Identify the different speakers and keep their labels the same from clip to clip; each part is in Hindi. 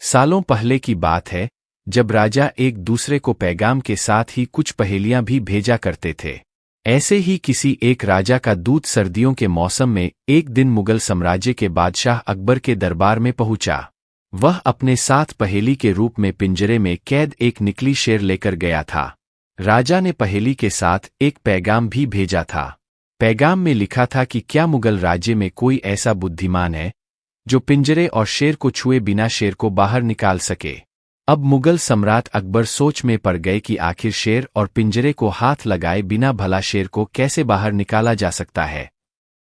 Speaker 1: सालों पहले की बात है, जब राजा एक दूसरे को पैगाम के साथ ही कुछ पहेलियां भी भेजा करते थे। ऐसे ही किसी एक राजा का दूत सर्दियों के मौसम में एक दिन मुगल साम्राज्य के बादशाह अकबर के दरबार में पहुंचा। वह अपने साथ पहेली के रूप में पिंजरे में कैद एक निकली शेर लेकर गया था। राजा ने पहेली के साथ एक पैगाम भी भेजा था। पैगाम में लिखा था कि क्या मुगल राज्य में कोई ऐसा बुद्धिमान है जो पिंजरे और शेर को छुए बिना शेर को बाहर निकाल सके। अब मुगल सम्राट अकबर सोच में पड़ गए कि आखिर शेर और पिंजरे को हाथ लगाए बिना भला शेर को कैसे बाहर निकाला जा सकता है।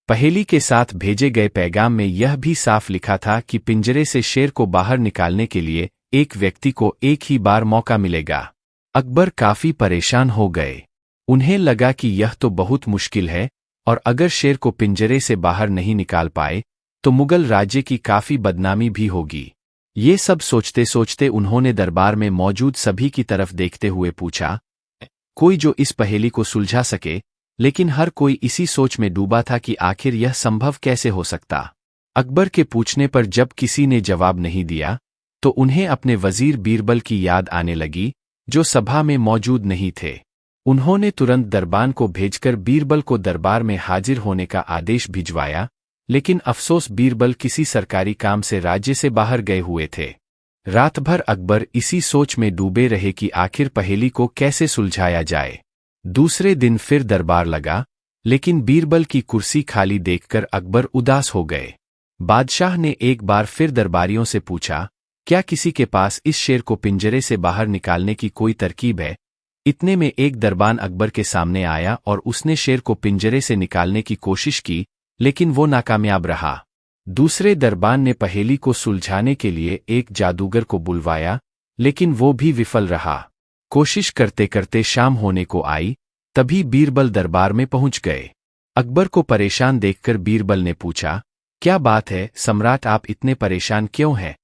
Speaker 1: पहेली के साथ भेजे गए पैगाम में यह भी साफ लिखा था कि पिंजरे से शेर को बाहर निकालने के लिए एक व्यक्ति को एक ही बार मौका मिलेगा। अकबर काफी परेशान हो गए। उन्हें लगा कि यह तो बहुत मुश्किल है, और अगर शेर को पिंजरे से बाहर नहीं निकाल पाए तो मुगल राज्य की काफी बदनामी भी होगी। ये सब सोचते सोचते उन्होंने दरबार में मौजूद सभी की तरफ देखते हुए पूछा, कोई जो इस पहेली को सुलझा सके। लेकिन हर कोई इसी सोच में डूबा था कि आखिर यह संभव कैसे हो सकता। अकबर के पूछने पर जब किसी ने जवाब नहीं दिया तो उन्हें अपने वजीर बीरबल की याद आने लगी, जो सभा में मौजूद नहीं थे। उन्होंने तुरंत दरबान को भेजकर बीरबल को दरबार में हाजिर होने का आदेश भिजवाया, लेकिन अफसोस बीरबल किसी सरकारी काम से राज्य से बाहर गए हुए थे। रात भर अकबर इसी सोच में डूबे रहे कि आखिर पहेली को कैसे सुलझाया जाए। दूसरे दिन फिर दरबार लगा, लेकिन बीरबल की कुर्सी खाली देखकर अकबर उदास हो गए। बादशाह ने एक बार फिर दरबारियों से पूछा, क्या किसी के पास इस शेर को पिंजरे से बाहर निकालने की कोई तरकीब है। इतने में एक दरबान अकबर के सामने आया और उसने शेर को पिंजरे से निकालने की कोशिश की, लेकिन वो नाकामयाब रहा। दूसरे दरबान ने पहेली को सुलझाने के लिए एक जादूगर को बुलवाया, लेकिन वो भी विफल रहा। कोशिश करते करते शाम होने को आई, तभी बीरबल दरबार में पहुंच गए। अकबर को परेशान देखकर बीरबल ने पूछा, क्या बात है सम्राट, आप इतने परेशान क्यों हैं।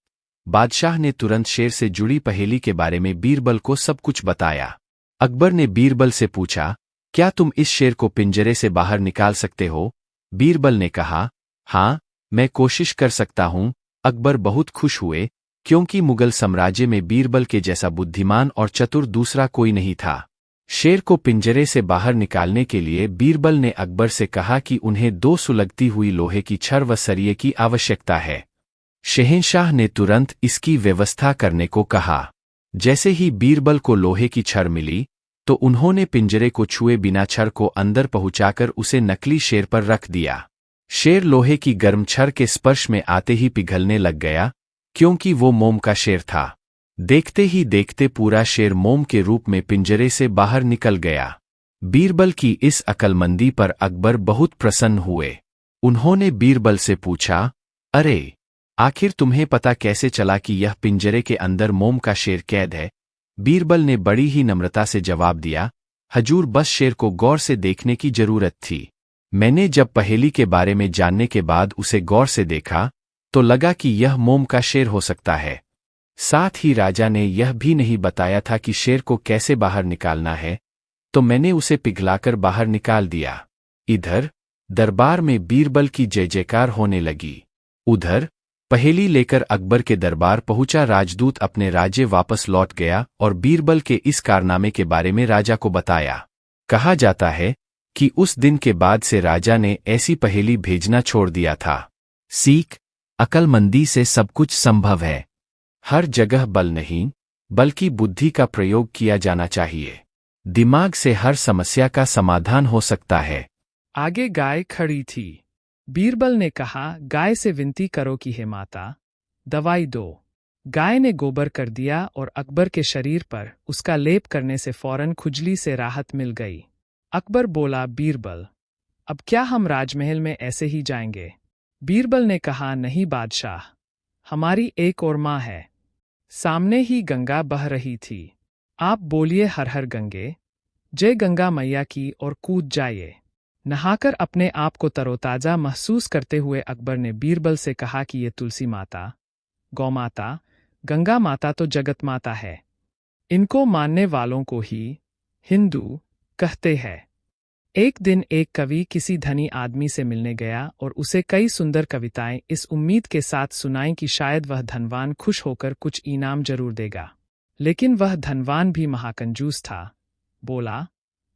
Speaker 1: बादशाह ने तुरंत शेर से जुड़ी पहेली के बारे में बीरबल को सब कुछ बताया। अकबर ने बीरबल से पूछा, क्या तुम इस शेर को पिंजरे से बाहर निकाल सकते हो। बीरबल ने कहा, हाँ, मैं कोशिश कर सकता हूं। अकबर बहुत खुश हुए, क्योंकि मुगल साम्राज्य में बीरबल के जैसा बुद्धिमान और चतुर दूसरा कोई नहीं था। शेर को पिंजरे से बाहर निकालने के लिए बीरबल ने अकबर से कहा कि उन्हें 2 सुलगती हुई लोहे की छड़ व सरिये की आवश्यकता है। शहंशाह ने तुरंत इसकी व्यवस्था करने को कहा। जैसे ही बीरबल को लोहे की छड़ मिली तो उन्होंने पिंजरे को छुए बिना छड़ को अंदर पहुंचाकर उसे नकली शेर पर रख दिया। शेर लोहे की गर्म छड़ के स्पर्श में आते ही पिघलने लग गया, क्योंकि वो मोम का शेर था। देखते ही देखते पूरा शेर मोम के रूप में पिंजरे से बाहर निकल गया। बीरबल की इस अक्लमंदी पर अकबर बहुत प्रसन्न हुए। उन्होंने बीरबल से पूछा, अरे, आखिर तुम्हें पता कैसे चला कि यह पिंजरे के अंदर मोम का शेर कैद है। बीरबल ने बड़ी ही नम्रता से जवाब दिया, हजूर, बस शेर को गौर से देखने की जरूरत थी। मैंने जब पहेली के बारे में जानने के बाद उसे गौर से देखा तो लगा कि यह मोम का शेर हो सकता है। साथ ही राजा ने यह भी नहीं बताया था कि शेर को कैसे बाहर निकालना है, तो मैंने उसे पिघलाकर बाहर निकाल दिया। इधर दरबार में बीरबल की जय जयकार होने लगी। उधर पहेली लेकर अकबर के दरबार पहुंचा राजदूत अपने राज्य वापस लौट गया और बीरबल के इस कारनामे के बारे में राजा को बताया। कहा जाता है कि उस दिन के बाद से राजा ने ऐसी पहेली भेजना छोड़ दिया था। सीख, अक्लमंदी से सब कुछ संभव है। हर जगह बल नहीं, बल्कि बुद्धि का प्रयोग किया जाना चाहिए। दिमाग से हर समस्या का समाधान हो सकता है।
Speaker 2: आगे गाय खड़ी थी। बीरबल ने कहा, गाय से विनती करो कि हे माता, दवाई दो। गाय ने गोबर कर दिया और अकबर के शरीर पर उसका लेप करने से फौरन खुजली से राहत मिल गई। अकबर बोला, बीरबल, अब क्या हम राजमहल में ऐसे ही जाएंगे। बीरबल ने कहा, नहीं बादशाह, हमारी एक और माँ है। सामने ही गंगा बह रही थी। आप बोलिए, हर हर गंगे, जय गंगा मैया की, और कूद जाइए। नहाकर अपने आप को तरोताजा महसूस करते हुए अकबर ने बीरबल से कहा कि ये तुलसी माता, गौ माता, गंगा माता तो जगत माता है। इनको मानने वालों को ही हिंदू कहते हैं। एक दिन एक कवि किसी धनी आदमी से मिलने गया और उसे कई सुंदर कविताएं इस उम्मीद के साथ सुनाई कि शायद वह धनवान खुश होकर कुछ इनाम जरूर देगा। लेकिन वह धनवान भी महाकंजूस था। बोला,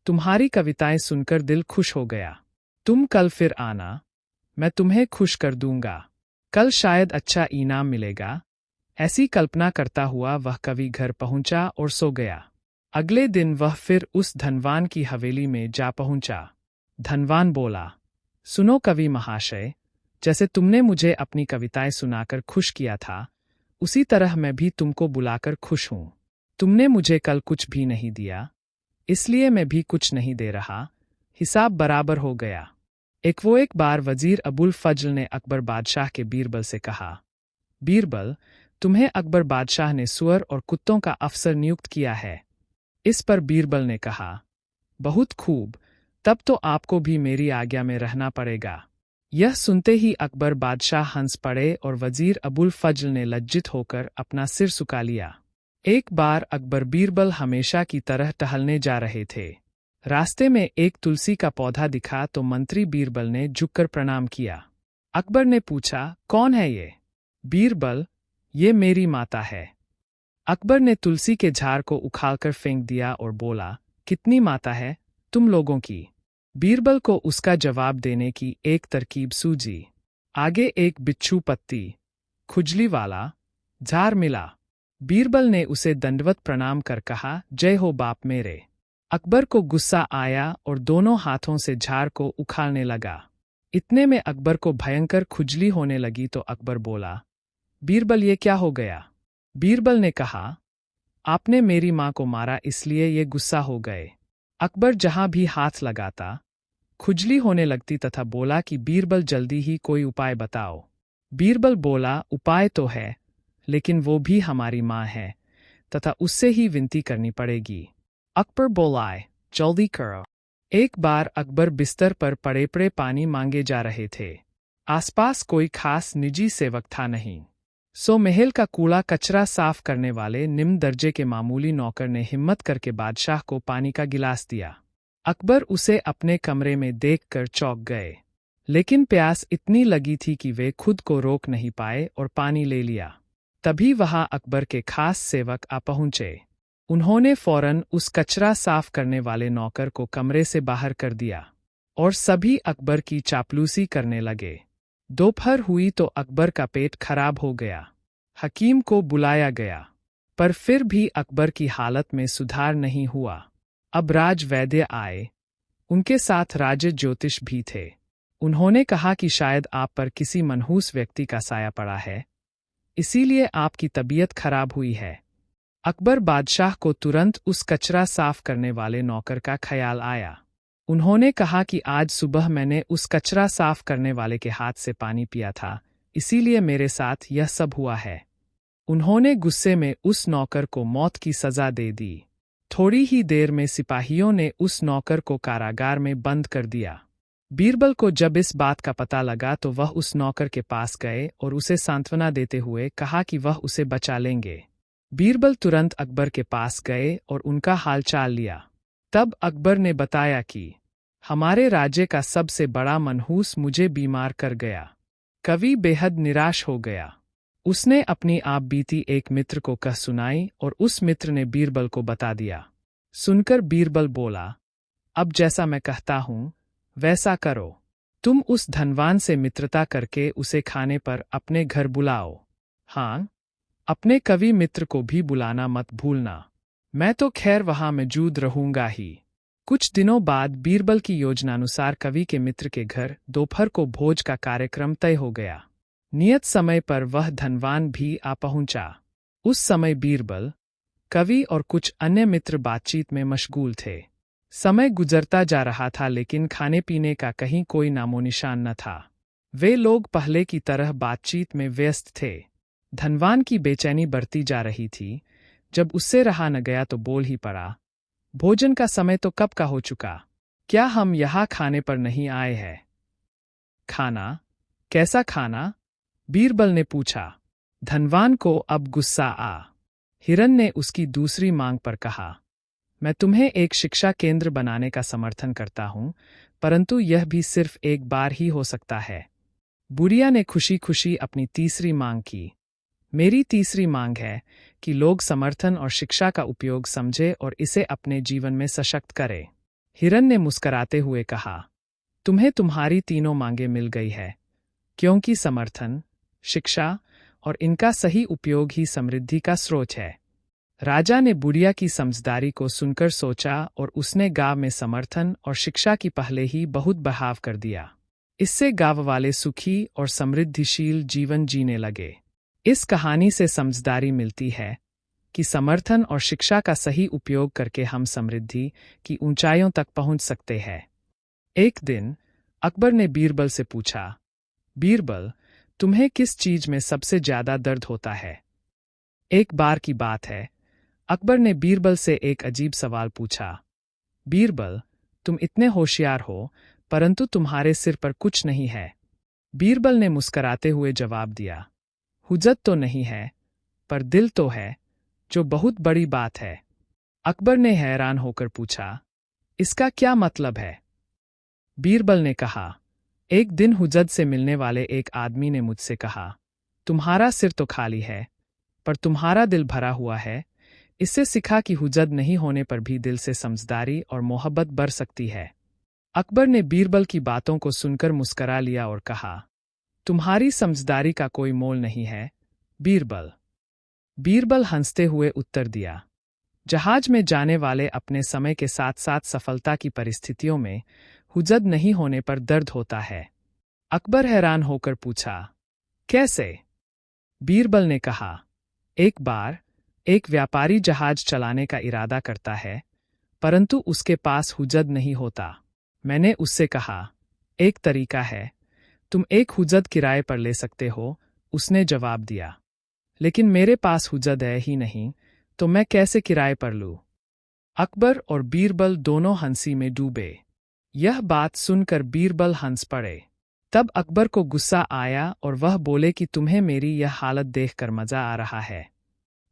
Speaker 2: तुम्हारी कविताएं सुनकर दिल खुश हो गया। तुम कल फिर आना, मैं तुम्हें खुश कर दूंगा। कल शायद अच्छा इनाम मिलेगा। ऐसी कल्पना करता हुआ वह कवि घर पहुंचा और सो गया। अगले दिन वह फिर उस धनवान की हवेली में जा पहुंचा। धनवान बोला, सुनो कवि महाशय, जैसे तुमने मुझे अपनी कविताएं सुनाकर खुश किया था, उसी तरह मैं भी तुमको बुलाकर खुश हूं। तुमने मुझे कल कुछ भी नहीं दिया, इसलिए मैं भी कुछ नहीं दे रहा। हिसाब बराबर हो गया। एक बार वजीर अबुल फजल ने अकबर बादशाह के बीरबल से कहा, बीरबल, तुम्हें अकबर बादशाह ने सुअर और कुत्तों का अफसर नियुक्त किया है। इस पर बीरबल ने कहा, बहुत खूब, तब तो आपको भी मेरी आज्ञा में रहना पड़ेगा। यह सुनते ही अकबर बादशाह हंस पड़े और वजीर अबुल फजल ने लज्जित होकर अपना सिर झुका लिया। एक बार अकबर बीरबल हमेशा की तरह टहलने जा रहे थे। रास्ते में एक तुलसी का पौधा दिखा तो मंत्री बीरबल ने झुककर प्रणाम किया। अकबर ने पूछा, कौन है ये? बीरबल, ये मेरी माता है। अकबर ने तुलसी के झाड़ को उखाड़कर फेंक दिया और बोला, कितनी माता है तुम लोगों की? बीरबल को उसका जवाब देने की एक तरकीब सूझी। आगे एक बिच्छू पत्ती खुजली वाला झाड़ मिला। बीरबल ने उसे दंडवत प्रणाम कर कहा, जय हो बाप मेरे। अकबर को गुस्सा आया और दोनों हाथों से झाड़ को उखाड़ने लगा। इतने में अकबर को भयंकर खुजली होने लगी तो अकबर बोला, बीरबल ये क्या हो गया? बीरबल ने कहा, आपने मेरी मां को मारा इसलिए ये गुस्सा हो गए। अकबर जहां भी हाथ लगाता खुजली होने लगती तथा बोला कि बीरबल जल्दी ही कोई उपाय बताओ। बीरबल बोला, उपाय तो है, लेकिन वो भी हमारी मां है तथा उससे ही विनती करनी पड़ेगी। अकबर बोलाए, जल्दी करो। एक बार अकबर बिस्तर पर पड़े पड़े पानी मांगे जा रहे थे। आसपास कोई खास निजी सेवक था नहीं। सो महल का कूड़ा कचरा साफ करने वाले निम्न दर्जे के मामूली नौकर ने हिम्मत करके बादशाह को पानी का गिलास दिया। अकबर उसे अपने कमरे में देखकर चौंक गए, लेकिन प्यास इतनी लगी थी कि वे खुद को रोक नहीं पाए और पानी ले लिया। तभी वहां अकबर के खास सेवक आ पहुंचे। उन्होंने फौरन उस कचरा साफ करने वाले नौकर को कमरे से बाहर कर दिया और सभी अकबर की चापलूसी करने लगे। दोपहर हुई तो अकबर का पेट खराब हो गया। हकीम को बुलाया गया, पर फिर भी अकबर की हालत में सुधार नहीं हुआ। अब राज वैद्य आए, उनके साथ राज ज्योतिष भी थे। उन्होंने कहा कि शायद आप पर किसी मनहूस व्यक्ति का साया पड़ा है, इसीलिए आपकी तबीयत खराब हुई है। अकबर बादशाह को तुरंत उस कचरा साफ करने वाले नौकर का ख्याल आया। उन्होंने कहा कि आज सुबह मैंने उस कचरा साफ करने वाले के हाथ से पानी पिया था, इसीलिए मेरे साथ यह सब हुआ है। उन्होंने गुस्से में उस नौकर को मौत की सजा दे दी। थोड़ी ही देर में सिपाहियों ने उस नौकर को कारागार में बंद कर दिया। बीरबल को जब इस बात का पता लगा तो वह उस नौकर के पास गए और उसे सांत्वना देते हुए कहा कि वह उसे बचा लेंगे। बीरबल तुरंत अकबर के पास गए और उनका हालचाल लिया। तब अकबर ने बताया कि हमारे राज्य का सबसे बड़ा मनहूस मुझे बीमार कर गया। कवि बेहद निराश हो गया। उसने अपनी आप बीती एक मित्र को कह सुनाई और उस मित्र ने बीरबल को बता दिया। सुनकर बीरबल बोला, अब जैसा मैं कहता हूं वैसा करो। तुम उस धनवान से मित्रता करके उसे खाने पर अपने घर बुलाओ। हाँ, अपने कवि मित्र को भी बुलाना मत भूलना। मैं तो खैर वहां मौजूद रहूंगा ही। कुछ दिनों बाद बीरबल की योजनानुसार कवि के मित्र के घर दोपहर को भोज का कार्यक्रम तय हो गया। नियत समय पर वह धनवान भी आ पहुंचा। उस समय बीरबल, कवि और कुछ अन्य मित्र बातचीत में मशगूल थे। समय गुजरता जा रहा था लेकिन खाने पीने का कहीं कोई नामोनिशान न था। वे लोग पहले की तरह बातचीत में व्यस्त थे। धनवान की बेचैनी बढ़ती जा रही थी। जब उससे रहा न गया तो बोल ही पड़ा, भोजन का समय तो कब का हो चुका, क्या हम यहाँ खाने पर नहीं आए हैं? खाना? कैसा खाना? बीरबल ने पूछा। धनवान को अब गुस्सा आ। हिरन ने उसकी दूसरी मांग पर कहा, मैं तुम्हें एक शिक्षा केंद्र बनाने का समर्थन करता हूं, परंतु यह भी सिर्फ एक बार ही हो सकता है। बुढ़िया ने खुशी खुशी अपनी तीसरी मांग की। मेरी तीसरी मांग है कि लोग समर्थन और शिक्षा का उपयोग समझे और इसे अपने जीवन में सशक्त करें। हिरन ने मुस्कराते हुए कहा, तुम्हें तुम्हारी तीनों मांगें मिल गई है, क्योंकि समर्थन, शिक्षा और इनका सही उपयोग ही समृद्धि का स्रोत है। राजा ने बुढ़िया की समझदारी को सुनकर सोचा और उसने गांव में समर्थन और शिक्षा की पहले ही बहुत बढ़ाव कर दिया। इससे गांव वाले सुखी और समृद्धिशील जीवन जीने लगे। इस कहानी से समझदारी मिलती है कि समर्थन और शिक्षा का सही उपयोग करके हम समृद्धि की ऊंचाइयों तक पहुंच सकते हैं। एक दिन अकबर ने बीरबल से पूछा, बीरबल, तुम्हें किस चीज में सबसे ज्यादा दर्द होता है? एक बार की बात है, अकबर ने बीरबल से एक अजीब सवाल पूछा। बीरबल, तुम इतने होशियार हो, परंतु तुम्हारे सिर पर कुछ नहीं है। बीरबल ने मुस्कराते हुए जवाब दिया, हुज्जत तो नहीं है, पर दिल तो है, जो बहुत बड़ी बात है। अकबर ने हैरान होकर पूछा, इसका क्या मतलब है? बीरबल ने कहा, एक दिन हुज्जत से मिलने वाले एक आदमी ने मुझसे कहा, तुम्हारा सिर तो खाली है, पर तुम्हारा दिल भरा हुआ है। इससे सीखा कि हुज्जत नहीं होने पर भी दिल से समझदारी और मोहब्बत बढ़ सकती है। अकबर ने बीरबल की बातों को सुनकर मुस्करा लिया और कहा, तुम्हारी समझदारी का कोई मोल नहीं है, बीरबल। बीरबल हंसते हुए उत्तर दिया, जहाज में जाने वाले अपने समय के साथ साथ सफलता की परिस्थितियों में हुज्जत नहीं होने पर दर्द होता है। अकबर हैरान होकर पूछा, कैसे? बीरबल ने कहा, एक बार एक व्यापारी जहाज चलाने का इरादा करता है, परंतु उसके पास हुज्जत नहीं होता। मैंने उससे कहा, एक तरीका है, तुम एक हुज्जत किराए पर ले सकते हो। उसने जवाब दिया, लेकिन मेरे पास हुज्जत है ही नहीं, तो मैं कैसे किराए पर लूं? अकबर और बीरबल दोनों हंसी में डूबे। यह बात सुनकर बीरबल हंस पड़े। तब अकबर को गुस्सा आया और वह बोले कि तुम्हें मेरी यह हालत देखकर मजा आ रहा है।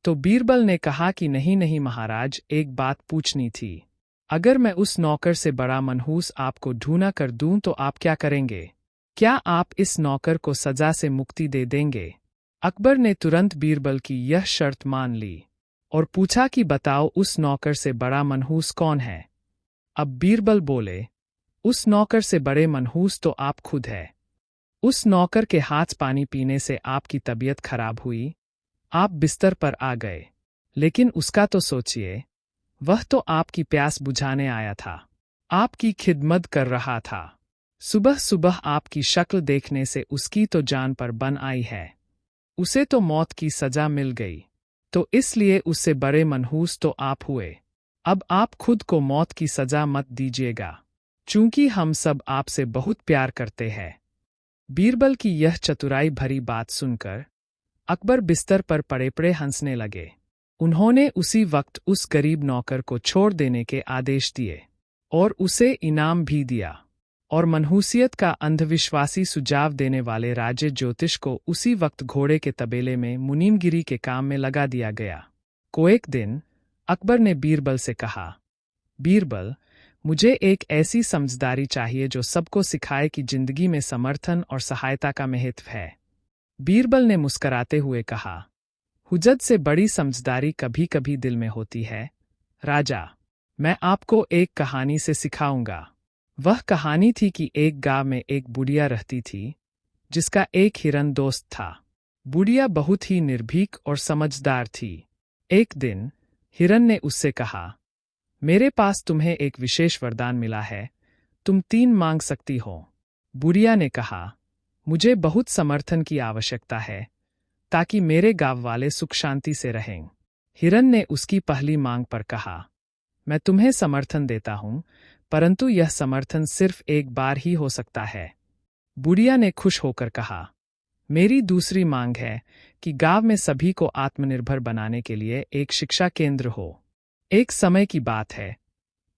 Speaker 2: तो बीरबल ने कहा कि नहीं नहीं महाराज, एक बात पूछनी थी। अगर मैं उस नौकर से बड़ा मनहूस आपको ढूंढा कर दूं तो आप क्या करेंगे? क्या आप इस नौकर को सजा से मुक्ति दे देंगे? अकबर ने तुरंत बीरबल की यह शर्त मान ली और पूछा कि बताओ, उस नौकर से बड़ा मनहूस कौन है? अब बीरबल बोले, उस नौकर से बड़े मनहूस तो आप खुद है। उस नौकर के हाथ पानी पीने से आपकी तबीयत खराब हुई, आप बिस्तर पर आ गए, लेकिन उसका तो सोचिए, वह तो आपकी प्यास बुझाने आया था, आपकी खिदमत कर रहा था। सुबह सुबह आपकी शक्ल देखने से उसकी तो जान पर बन आई है। उसे तो मौत की सजा मिल गई, तो इसलिए उससे बड़े मनहूस तो आप हुए। अब आप खुद को मौत की सजा मत दीजिएगा, चूंकि हम सब आपसे बहुत प्यार करते हैं। बीरबल की यह चतुराई भरी बात सुनकर अकबर बिस्तर पर पड़े पड़े हंसने लगे। उन्होंने उसी वक्त उस गरीब नौकर को छोड़ देने के आदेश दिए और उसे इनाम भी दिया, और मनहूसियत का अंधविश्वासी सुझाव देने वाले राजे ज्योतिष को उसी वक्त घोड़े के तबेले में मुनीमगिरी के काम में लगा दिया गया। को एक दिन अकबर ने बीरबल से कहा, बीरबल, मुझे एक ऐसी समझदारी चाहिए जो सबको सिखाए कि जिंदगी में समर्थन और सहायता का महत्व है। बीरबल ने मुस्कराते हुए कहा, हुज्जत से बड़ी समझदारी कभी कभी दिल में होती है। राजा, मैं आपको एक कहानी से सिखाऊंगा। वह कहानी थी कि एक गांव में एक बुढ़िया रहती थी, जिसका एक हिरन दोस्त था। बुढ़िया बहुत ही निर्भीक और समझदार थी। एक दिन हिरन ने उससे कहा, मेरे पास तुम्हें एक विशेष वरदान मिला है, तुम 3 मांग सकती हो। बुढ़िया ने कहा, मुझे बहुत समर्थन की आवश्यकता है, ताकि मेरे गांव वाले सुख शांति से रहें। हिरन ने उसकी पहली मांग पर कहा, मैं तुम्हें समर्थन देता हूं, परंतु यह समर्थन सिर्फ एक बार ही हो सकता है। बुढ़िया ने खुश होकर कहा, मेरी दूसरी मांग है कि गांव में सभी को आत्मनिर्भर बनाने के लिए एक शिक्षा केंद्र हो। एक समय की बात है,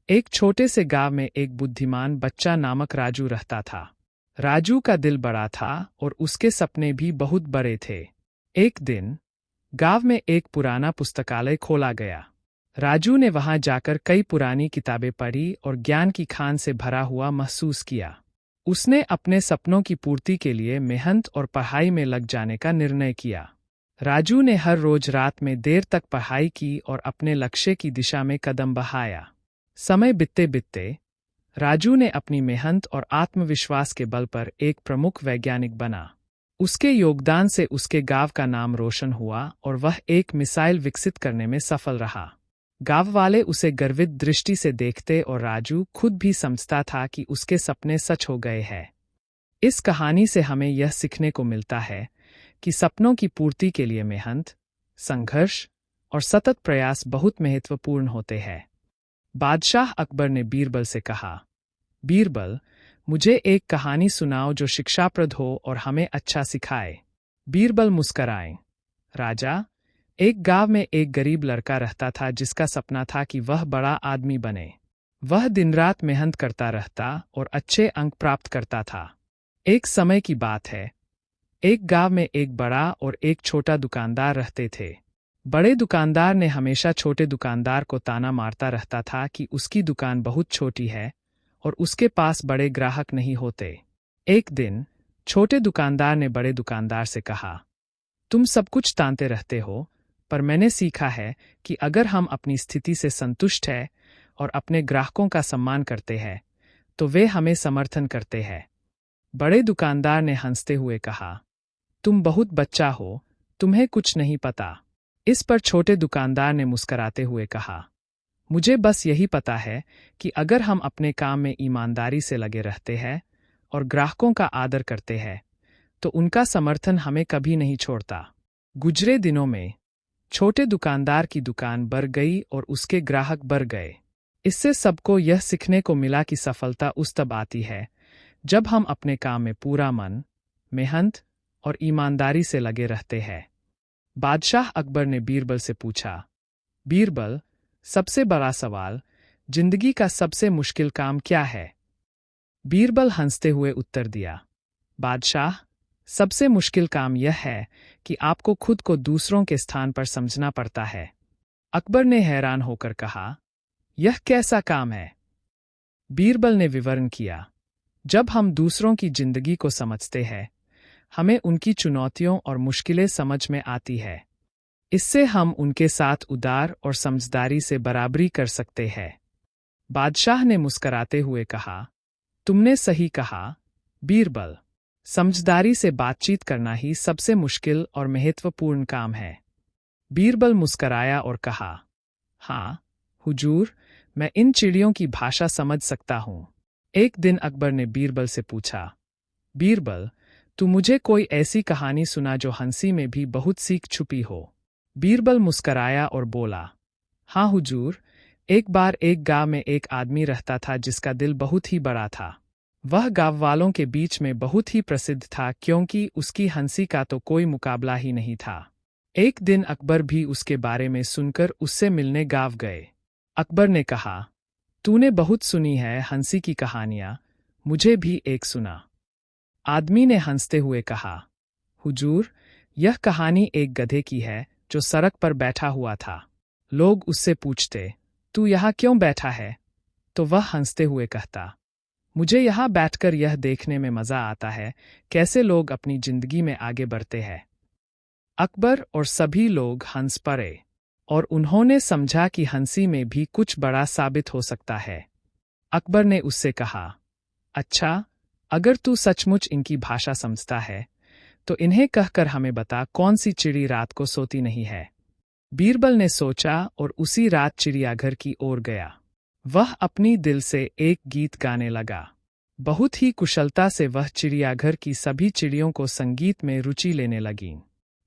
Speaker 2: एक छोटे से गांव में एक बुद्धिमान बच्चा नामक राजू रहता था। राजू का दिल बड़ा था और उसके सपने भी बहुत बड़े थे। एक दिन गांव में एक पुराना पुस्तकालय खोला गया। राजू ने वहां जाकर कई पुरानी किताबें पढ़ी और ज्ञान की खान से भरा हुआ महसूस किया। उसने अपने सपनों की पूर्ति के लिए मेहनत और पढ़ाई में लग जाने का निर्णय किया। राजू ने हर रोज रात में देर तक पढ़ाई की और अपने लक्ष्य की दिशा में कदम बढ़ाया। समय बीतते बीतते राजू ने अपनी मेहनत और आत्मविश्वास के बल पर एक प्रमुख वैज्ञानिक बना। उसके योगदान से उसके गांव का नाम रोशन हुआ और वह एक मिसाइल विकसित करने में सफल रहा। गांव वाले उसे गर्वित दृष्टि से देखते और राजू खुद भी समझता था कि उसके सपने सच हो गए हैं। इस कहानी से हमें यह सीखने को मिलता है कि सपनों की पूर्ति के लिए मेहनत, संघर्ष और सतत प्रयास बहुत महत्वपूर्ण होते हैं। बादशाह अकबर ने बीरबल से कहा, बीरबल, मुझे एक कहानी सुनाओ जो शिक्षाप्रद हो और हमें अच्छा सिखाए। बीरबल मुस्कराए। राजा, एक गांव में एक गरीब लड़का रहता था जिसका सपना था कि वह बड़ा आदमी बने। वह दिन रात मेहनत करता रहता और अच्छे अंक प्राप्त करता था। एक समय की बात है, एक गांव में एक बड़ा और एक छोटा दुकानदार रहते थे। बड़े दुकानदार ने हमेशा छोटे दुकानदार को ताना मारता रहता था कि उसकी दुकान बहुत छोटी है और उसके पास बड़े ग्राहक नहीं होते। एक दिन छोटे दुकानदार ने बड़े दुकानदार से कहा, तुम सब कुछ तानते रहते हो, पर मैंने सीखा है कि अगर हम अपनी स्थिति से संतुष्ट हैं और अपने ग्राहकों का सम्मान करते हैं, तो वे हमें समर्थन करते हैं। बड़े दुकानदार ने हंसते हुए कहा, तुम बहुत बच्चा हो, तुम्हें कुछ नहीं पता। इस पर छोटे दुकानदार ने मुस्कराते हुए कहा, मुझे बस यही पता है कि अगर हम अपने काम में ईमानदारी से लगे रहते हैं और ग्राहकों का आदर करते हैं, तो उनका समर्थन हमें कभी नहीं छोड़ता। गुजरे दिनों में छोटे दुकानदार की दुकान बढ़ गई और उसके ग्राहक बढ़ गए। इससे सबको यह सीखने को मिला कि सफलता उस तब आती है जब हम अपने काम में पूरा मन, मेहनत और ईमानदारी से लगे रहते हैं। बादशाह अकबर ने बीरबल से पूछा, बीरबल, सबसे बड़ा सवाल, जिंदगी का सबसे मुश्किल काम क्या है? बीरबल हंसते हुए उत्तर दिया, बादशाह, सबसे मुश्किल काम यह है कि आपको खुद को दूसरों के स्थान पर समझना पड़ता है। अकबर ने हैरान होकर कहा, यह कैसा काम है? बीरबल ने विवरण किया, जब हम दूसरों की जिंदगी को समझते हैं, हमें उनकी चुनौतियों और मुश्किलें समझ में आती है। इससे हम उनके साथ उदार और समझदारी से बराबरी कर सकते हैं। बादशाह ने मुस्कराते हुए कहा, तुमने सही कहा, बीरबल। समझदारी से बातचीत करना ही सबसे मुश्किल और महत्वपूर्ण काम है। बीरबल मुस्कराया और कहा, हाँ, हुजूर, मैं इन चिड़ियों की भाषा समझ सकता हूँ। एक दिन अकबर ने बीरबल से पूछा, बीरबल, तू मुझे कोई ऐसी कहानी सुना जो हंसी में भी बहुत सीख छुपी हो। बीरबल मुस्कराया और बोला, हाँ हुजूर, एक बार एक गांव में एक आदमी रहता था जिसका दिल बहुत ही बड़ा था। वह गांव वालों के बीच में बहुत ही प्रसिद्ध था क्योंकि उसकी हंसी का तो कोई मुकाबला ही नहीं था। एक दिन अकबर भी उसके बारे में सुनकर उससे मिलने गांव गए। अकबर ने कहा, तूने बहुत सुनी है हंसी की कहानियां, मुझे भी एक सुना। आदमी ने हंसते हुए कहा, हुजूर, यह कहानी एक गधे की है जो सड़क पर बैठा हुआ था। लोग उससे पूछते, तू यहाँ क्यों बैठा है? तो वह हंसते हुए कहता, मुझे यहाँ बैठकर यह देखने में मजा आता है कैसे लोग अपनी जिंदगी में आगे बढ़ते हैं। अकबर और सभी लोग हंस पड़े और उन्होंने समझा कि हंसी में भी कुछ बड़ा साबित हो सकता है। अकबर ने उससे कहा, अच्छा, अगर तू सचमुच इनकी भाषा समझता है तो इन्हें कहकर हमें बता कौन सी चिड़ी रात को सोती नहीं है। बीरबल ने सोचा और उसी रात चिड़ियाघर की ओर गया। वह अपनी दिल से एक गीत गाने लगा। बहुत ही कुशलता से वह चिड़ियाघर की सभी चिड़ियों को संगीत में रुचि लेने लगी।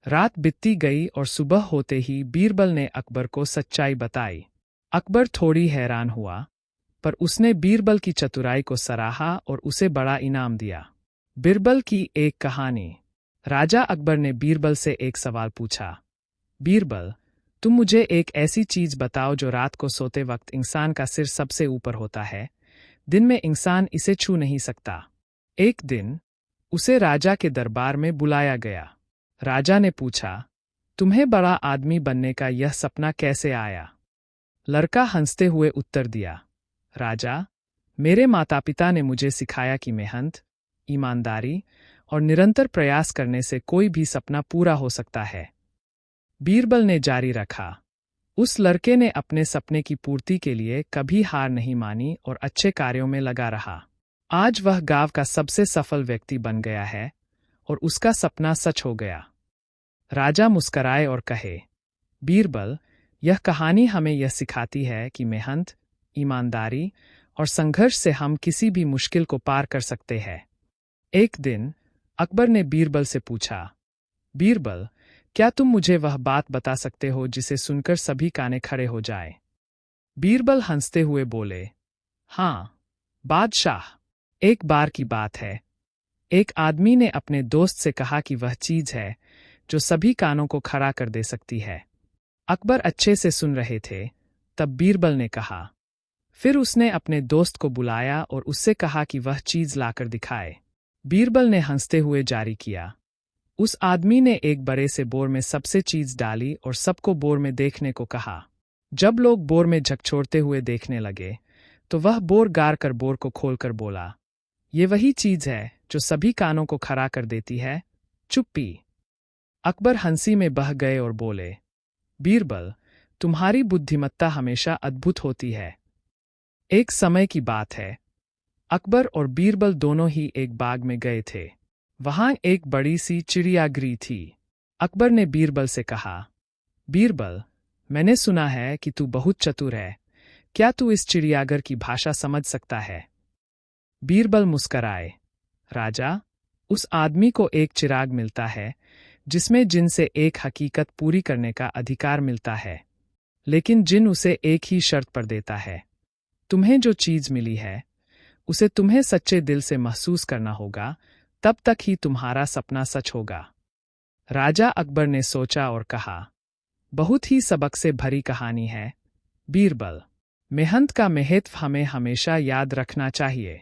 Speaker 2: रात बीतती गई और सुबह होते ही बीरबल ने अकबर को सच्चाई बताई। अकबर थोड़ी हैरान हुआ, पर उसने बीरबल की चतुराई को सराहा और उसे बड़ा इनाम दिया। बीरबल की एक कहानी। राजा अकबर ने बीरबल से एक सवाल पूछा, बीरबल, तुम मुझे एक ऐसी चीज बताओ जो रात को सोते वक्त इंसान का सिर सबसे ऊपर होता है, दिन में इंसान इसे छू नहीं सकता। एक दिन उसे राजा के दरबार में बुलाया गया। राजा ने पूछा, तुम्हें बड़ा आदमी बनने का यह सपना कैसे आया? लड़का हंसते हुए उत्तर दिया, राजा, मेरे माता पिता ने मुझे सिखाया कि मेहनत, ईमानदारी और निरंतर प्रयास करने से कोई भी सपना पूरा हो सकता है। बीरबल ने जारी रखा, उस लड़के ने अपने सपने की पूर्ति के लिए कभी हार नहीं मानी और अच्छे कार्यों में लगा रहा। आज वह गांव का सबसे सफल व्यक्ति बन गया है और उसका सपना सच हो गया। राजा मुस्कराए और कहे, बीरबल, यह कहानी हमें यह सिखाती है कि मेहनत, ईमानदारी और संघर्ष से हम किसी भी मुश्किल को पार कर सकते हैं। एक दिन अकबर ने बीरबल से पूछा, बीरबल, क्या तुम मुझे वह बात बता सकते हो जिसे सुनकर सभी काने खड़े हो जाएं? बीरबल हंसते हुए बोले, हाँ बादशाह, एक बार की बात है। एक आदमी ने अपने दोस्त से कहा कि वह चीज है जो सभी कानों को खड़ा कर दे सकती है। अकबर अच्छे से सुन रहे थे, तब बीरबल ने कहा। फिर उसने अपने दोस्त को बुलाया और उससे कहा कि वह चीज लाकर दिखाए। बीरबल ने हंसते हुए जारी किया। उस आदमी ने एक बड़े से बोर में सबसे चीज डाली और सबको बोर में देखने को कहा। जब लोग बोर में झकझोरते हुए देखने लगे, तो वह बोर गार कर बोर को खोलकर बोला, ये वही चीज है जो सभी कानों को खड़ा कर देती है, चुप्पी। अकबर हंसी में बह गए और बोले, बीरबल, तुम्हारी बुद्धिमत्ता हमेशा अद्भुत होती है। एक समय की बात है, अकबर और बीरबल दोनों ही एक बाग में गए थे। वहां एक बड़ी सी चिड़ियाघर थी। अकबर ने बीरबल से कहा, बीरबल, मैंने सुना है कि तू बहुत चतुर है, क्या तू इस चिड़ियाघर की भाषा समझ सकता है? बीरबल मुस्कराए, राजा, उस आदमी को एक चिराग मिलता है जिसमें जिन से एक हकीकत पूरी करने का अधिकार मिलता है, लेकिन जिन उसे एक ही शर्त पर देता है। तुम्हें जो चीज मिली है उसे तुम्हें सच्चे दिल से महसूस करना होगा, तब तक ही तुम्हारा सपना सच होगा। राजा अकबर ने सोचा और कहा, बहुत ही सबक से भरी कहानी है बीरबल। मेहनत का महत्व हमें हमेशा याद रखना चाहिए।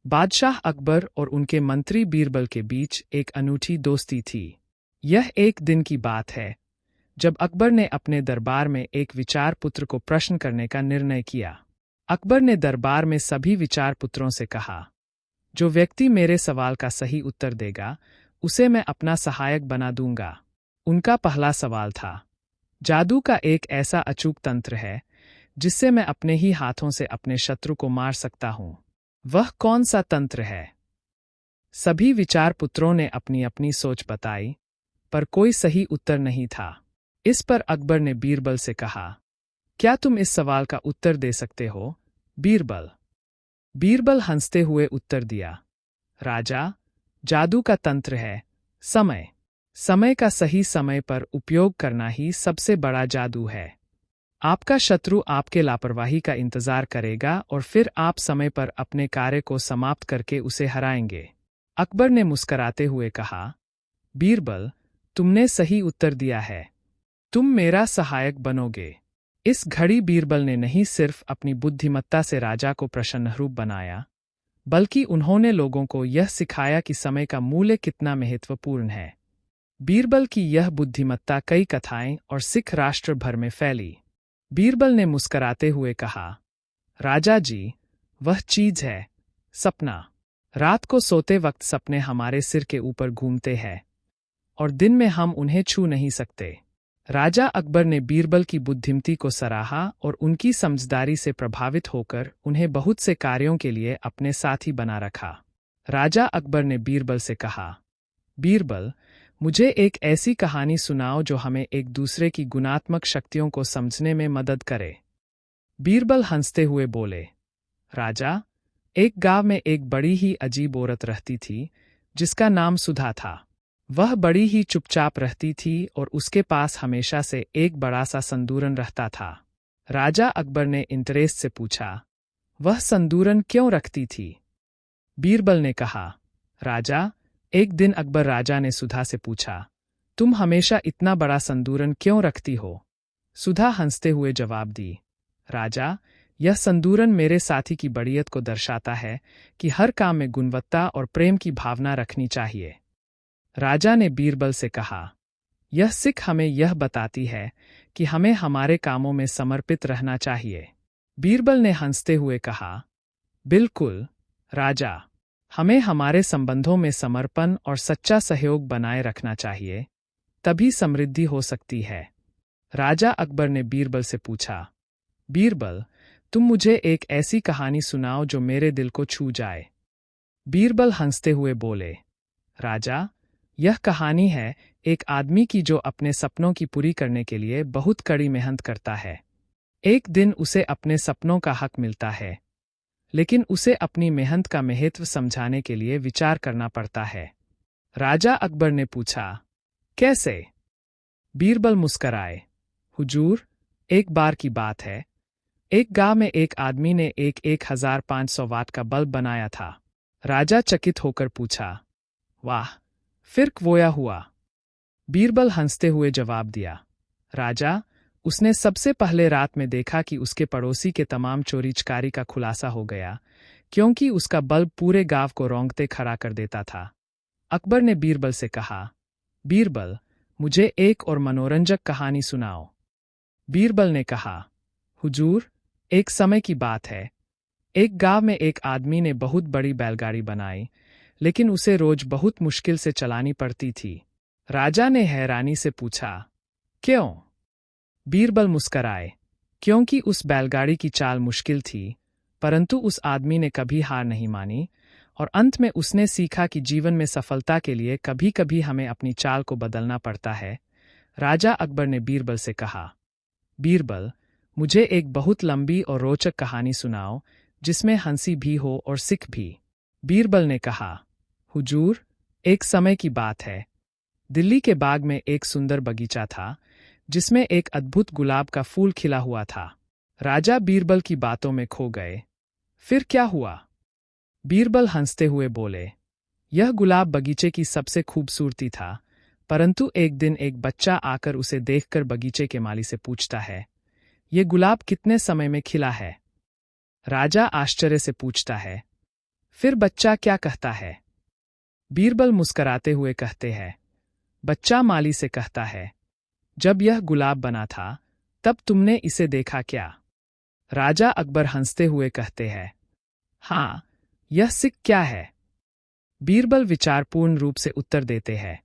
Speaker 2: बादशाह अकबर और उनके मंत्री बीरबल के बीच एक अनूठी दोस्ती थी। यह एक दिन की बात है जब अकबर ने अपने दरबार में एक विचार पुत्र को प्रश्न करने का निर्णय किया। अकबर ने दरबार में सभी विचार पुत्रों से कहा, जो व्यक्ति मेरे सवाल का सही उत्तर देगा उसे मैं अपना सहायक बना दूंगा। उनका पहला सवाल था, जादू का एक ऐसा अचूक तंत्र है जिससे मैं अपने ही हाथों से अपने शत्रु को मार सकता हूं, वह कौन सा तंत्र है? सभी विचार पुत्रों ने अपनी अपनी सोच बताई, पर कोई सही उत्तर नहीं था। इस पर अकबर ने बीरबल से कहा, क्या तुम इस सवाल का उत्तर दे सकते हो, बीरबल? बीरबल हंसते हुए उत्तर दिया, राजा, जादू का तंत्र है समय। समय का सही समय पर उपयोग करना ही सबसे बड़ा जादू है। आपका शत्रु आपके लापरवाही का इंतजार करेगा और फिर आप समय पर अपने कार्य को समाप्त करके उसे हराएंगे। अकबर ने मुस्कराते हुए कहा, बीरबल, तुमने सही उत्तर दिया है, तुम मेरा सहायक बनोगे। इस घड़ी बीरबल ने नहीं सिर्फ अपनी बुद्धिमत्ता से राजा को प्रसन्नरूप बनाया, बल्कि उन्होंने लोगों को यह सिखाया कि समय का मूल्य कितना महत्वपूर्ण है। बीरबल की यह बुद्धिमत्ता कई कथाएं और सिख राष्ट्र भर में फैली। बीरबल ने मुस्कराते हुए कहा, राजा जी, वह चीज है सपना। रात को सोते वक्त सपने हमारे सिर के ऊपर घूमते हैं और दिन में हम उन्हें छू नहीं सकते। राजा अकबर ने बीरबल की बुद्धिमत्ता को सराहा और उनकी समझदारी से प्रभावित होकर उन्हें बहुत से कार्यों के लिए अपने साथी बना रखा। राजा अकबर ने बीरबल से कहा, बीरबल, मुझे एक ऐसी कहानी सुनाओ जो हमें एक दूसरे की गुणात्मक शक्तियों को समझने में मदद करे। बीरबल हंसते हुए बोले, राजा, एक गांव में एक बड़ी ही अजीब औरत रहती थी जिसका नाम सुधा था। वह बड़ी ही चुपचाप रहती थी और उसके पास हमेशा से एक बड़ा सा संदूरन रहता था। राजा अकबर ने इंटरेस्ट से पूछा, वह संदूरन क्यों रखती थी? बीरबल ने कहा, राजा, एक दिन अकबर राजा ने सुधा से पूछा, तुम हमेशा इतना बड़ा संदूरन क्यों रखती हो? सुधा हंसते हुए जवाब दी, राजा, यह संदूरन मेरे साथी की बढ़ियत को दर्शाता है कि हर काम में गुणवत्ता और प्रेम की भावना रखनी चाहिए। राजा ने बीरबल से कहा, यह सिख हमें यह बताती है कि हमें हमारे कामों में समर्पित रहना चाहिए। बीरबल ने हंसते हुए कहा, बिल्कुल राजा, हमें हमारे संबंधों में समर्पण और सच्चा सहयोग बनाए रखना चाहिए, तभी समृद्धि हो सकती है। राजा अकबर ने बीरबल से पूछा, बीरबल, तुम मुझे एक ऐसी कहानी सुनाओ जो मेरे दिल को छू जाए। बीरबल हंसते हुए बोले, राजा, यह कहानी है एक आदमी की जो अपने सपनों की पूरी करने के लिए बहुत कड़ी मेहनत करता है। एक दिन उसे अपने सपनों का हक मिलता है, लेकिन उसे अपनी मेहनत का महत्व समझाने के लिए विचार करना पड़ता है। राजा अकबर ने पूछा, कैसे? बीरबल मुस्कराए, हुजूर, एक बार की बात है, एक गांव में एक आदमी ने एक 1500 वाट का बल्ब बनाया था। राजा चकित होकर पूछा, वाह, फिर क्या हुआ? बीरबल हंसते हुए जवाब दिया, राजा, उसने सबसे पहले रात में देखा कि उसके पड़ोसी के तमाम चोरी चकारी का खुलासा हो गया, क्योंकि उसका बल्ब पूरे गांव को रोंगटे खड़ा कर देता था। अकबर ने बीरबल से कहा, बीरबल, मुझे एक और मनोरंजक कहानी सुनाओ। बीरबल ने कहा, हुजूर, एक समय की बात है, एक गांव में एक आदमी ने बहुत बड़ी बैलगाड़ी बनाई, लेकिन उसे रोज बहुत मुश्किल से चलानी पड़ती थी। राजा ने हैरानी से पूछा, क्यों? बीरबल मुस्कराए, क्योंकि उस बैलगाड़ी की चाल मुश्किल थी, परंतु उस आदमी ने कभी हार नहीं मानी, और अंत में उसने सीखा कि जीवन में सफलता के लिए कभी कभी हमें अपनी चाल को बदलना पड़ता है। राजा अकबर ने बीरबल से कहा, बीरबल, मुझे एक बहुत लंबी और रोचक कहानी सुनाओ, जिसमें हंसी भी हो और सिख भी। बीरबल ने कहा, हुजूर, एक समय की बात है, दिल्ली के बाग में एक सुंदर बगीचा था, जिसमें एक अद्भुत गुलाब का फूल खिला हुआ था। राजा बीरबल की बातों में खो गए। फिर क्या हुआ? बीरबल हंसते हुए बोले, यह गुलाब बगीचे की सबसे खूबसूरती था, परंतु एक दिन एक बच्चा आकर उसे देखकर बगीचे के माली से पूछता है, ये गुलाब कितने समय में खिला है? राजा आश्चर्य से पूछता है, फिर बच्चा क्या कहता है? बीरबल मुस्कराते हुए कहते हैं, बच्चा माली से कहता है, जब यह गुलाब बना था, तब तुमने इसे देखा क्या? राजा अकबर हंसते हुए कहते हैं, हाँ, यह सिक क्या है? बीरबल विचारपूर्ण रूप से उत्तर देते हैं,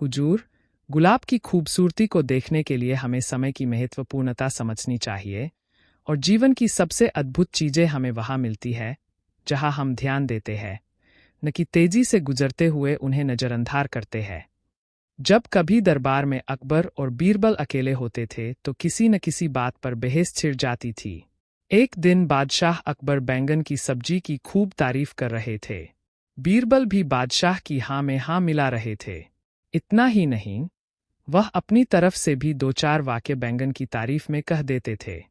Speaker 2: हुजूर, गुलाब की खूबसूरती को देखने के लिए हमें समय की महत्वपूर्णता समझनी चाहिए, और जीवन की सबसे अद्भुत चीजें हमें वहां मिलती है जहां हम ध्यान देते हैं, न कि तेजी से गुजरते हुए उन्हें नजरअंदाज करते हैं। जब कभी दरबार में अकबर और बीरबल अकेले होते थे तो किसी न किसी बात पर बहस छिड़ जाती थी। एक दिन बादशाह अकबर बैंगन की सब्जी की खूब तारीफ कर रहे थे। बीरबल भी बादशाह की हाँ में हाँ मिला रहे थे। इतना ही नहीं, वह अपनी तरफ से भी दो चार वाक्य बैंगन की तारीफ में कह देते थे।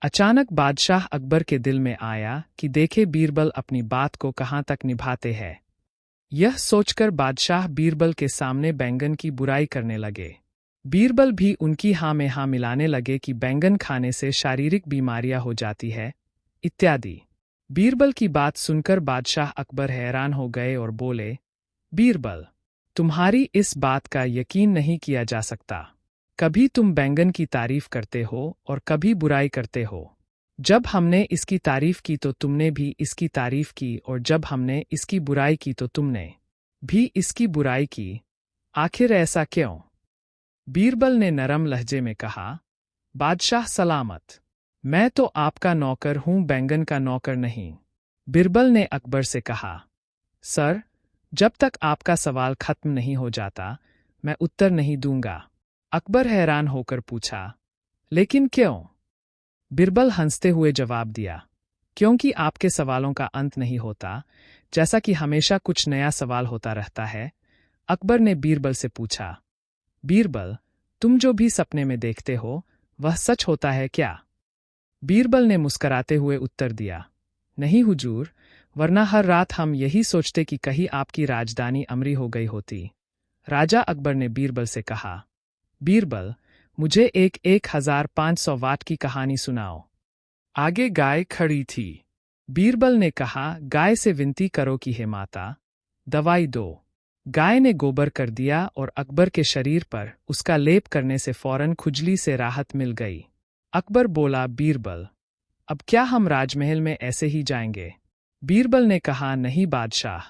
Speaker 2: अचानक बादशाह अकबर के दिल में आया कि देखे बीरबल अपनी बात को कहाँ तक निभाते हैं। यह सोचकर बादशाह बीरबल के सामने बैंगन की बुराई करने लगे। बीरबल भी उनकी हाँ में हाँ मिलाने लगे कि बैंगन खाने से शारीरिक बीमारियां हो जाती है, इत्यादि। बीरबल की बात सुनकर बादशाह अकबर हैरान हो गए और बोले, बीरबल, तुम्हारी इस बात का यकीन नहीं किया जा सकता। कभी तुम बैंगन की तारीफ करते हो और कभी बुराई करते हो। जब हमने इसकी तारीफ की तो तुमने भी इसकी तारीफ की, और जब हमने इसकी बुराई की तो तुमने भी इसकी बुराई की। आखिर ऐसा क्यों? बीरबल ने नरम लहजे में कहा, बादशाह सलामत, मैं तो आपका नौकर हूं, बैंगन का नौकर नहीं। बीरबल ने अकबर से कहा, सर, जब तक आपका सवाल खत्म नहीं हो जाता, मैं उत्तर नहीं दूंगा। अकबर हैरान होकर पूछा, लेकिन क्यों? बीरबल हंसते हुए जवाब दिया, क्योंकि आपके सवालों का अंत नहीं होता, जैसा कि हमेशा कुछ नया सवाल होता रहता है। अकबर ने बीरबल से पूछा, बीरबल, तुम जो भी सपने में देखते हो, वह सच होता है क्या? बीरबल ने मुस्कराते हुए उत्तर दिया, नहीं हुजूर, वरना हर रात हम यही सोचते कि कहीं आपकी राजधानी अमरी हो गई होती। राजा अकबर ने बीरबल से कहा, बीरबल, मुझे एक 1500 वाट की कहानी सुनाओ। आगे गाय खड़ी थी। बीरबल ने कहा, गाय से विनती करो कि हे माता, दवाई दो। गाय ने गोबर कर दिया और अकबर के शरीर पर उसका लेप करने से फौरन खुजली से राहत मिल गई। अकबर बोला, बीरबल, अब क्या हम राजमहल में ऐसे ही जाएंगे? बीरबल ने कहा, नहीं बादशाह,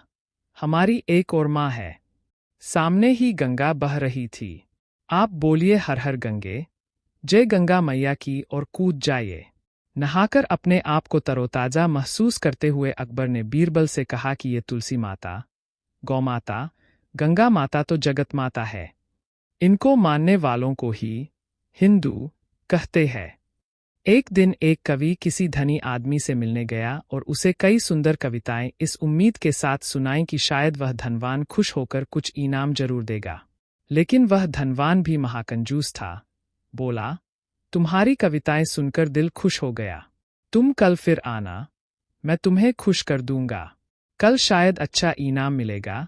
Speaker 2: हमारी एक और माँ है। सामने ही गंगा बह रही थी। आप बोलिए, हर हर गंगे, जय गंगा मैया की, और कूद जाइए। नहाकर अपने आप को तरोताजा महसूस करते हुए अकबर ने बीरबल से कहा कि ये तुलसी माता, गौ माता, गंगा माता तो जगत माता है। इनको मानने वालों को ही हिंदू कहते हैं। एक दिन एक कवि किसी धनी आदमी से मिलने गया और उसे कई सुंदर कविताएं इस उम्मीद के साथ सुनाई कि शायद वह धनवान खुश होकर कुछ इनाम जरूर देगा। लेकिन वह धनवान भी महाकंजूस था। बोला, तुम्हारी कविताएं सुनकर दिल खुश हो गया। तुम कल फिर आना, मैं तुम्हें खुश कर दूंगा। कल शायद अच्छा इनाम मिलेगा।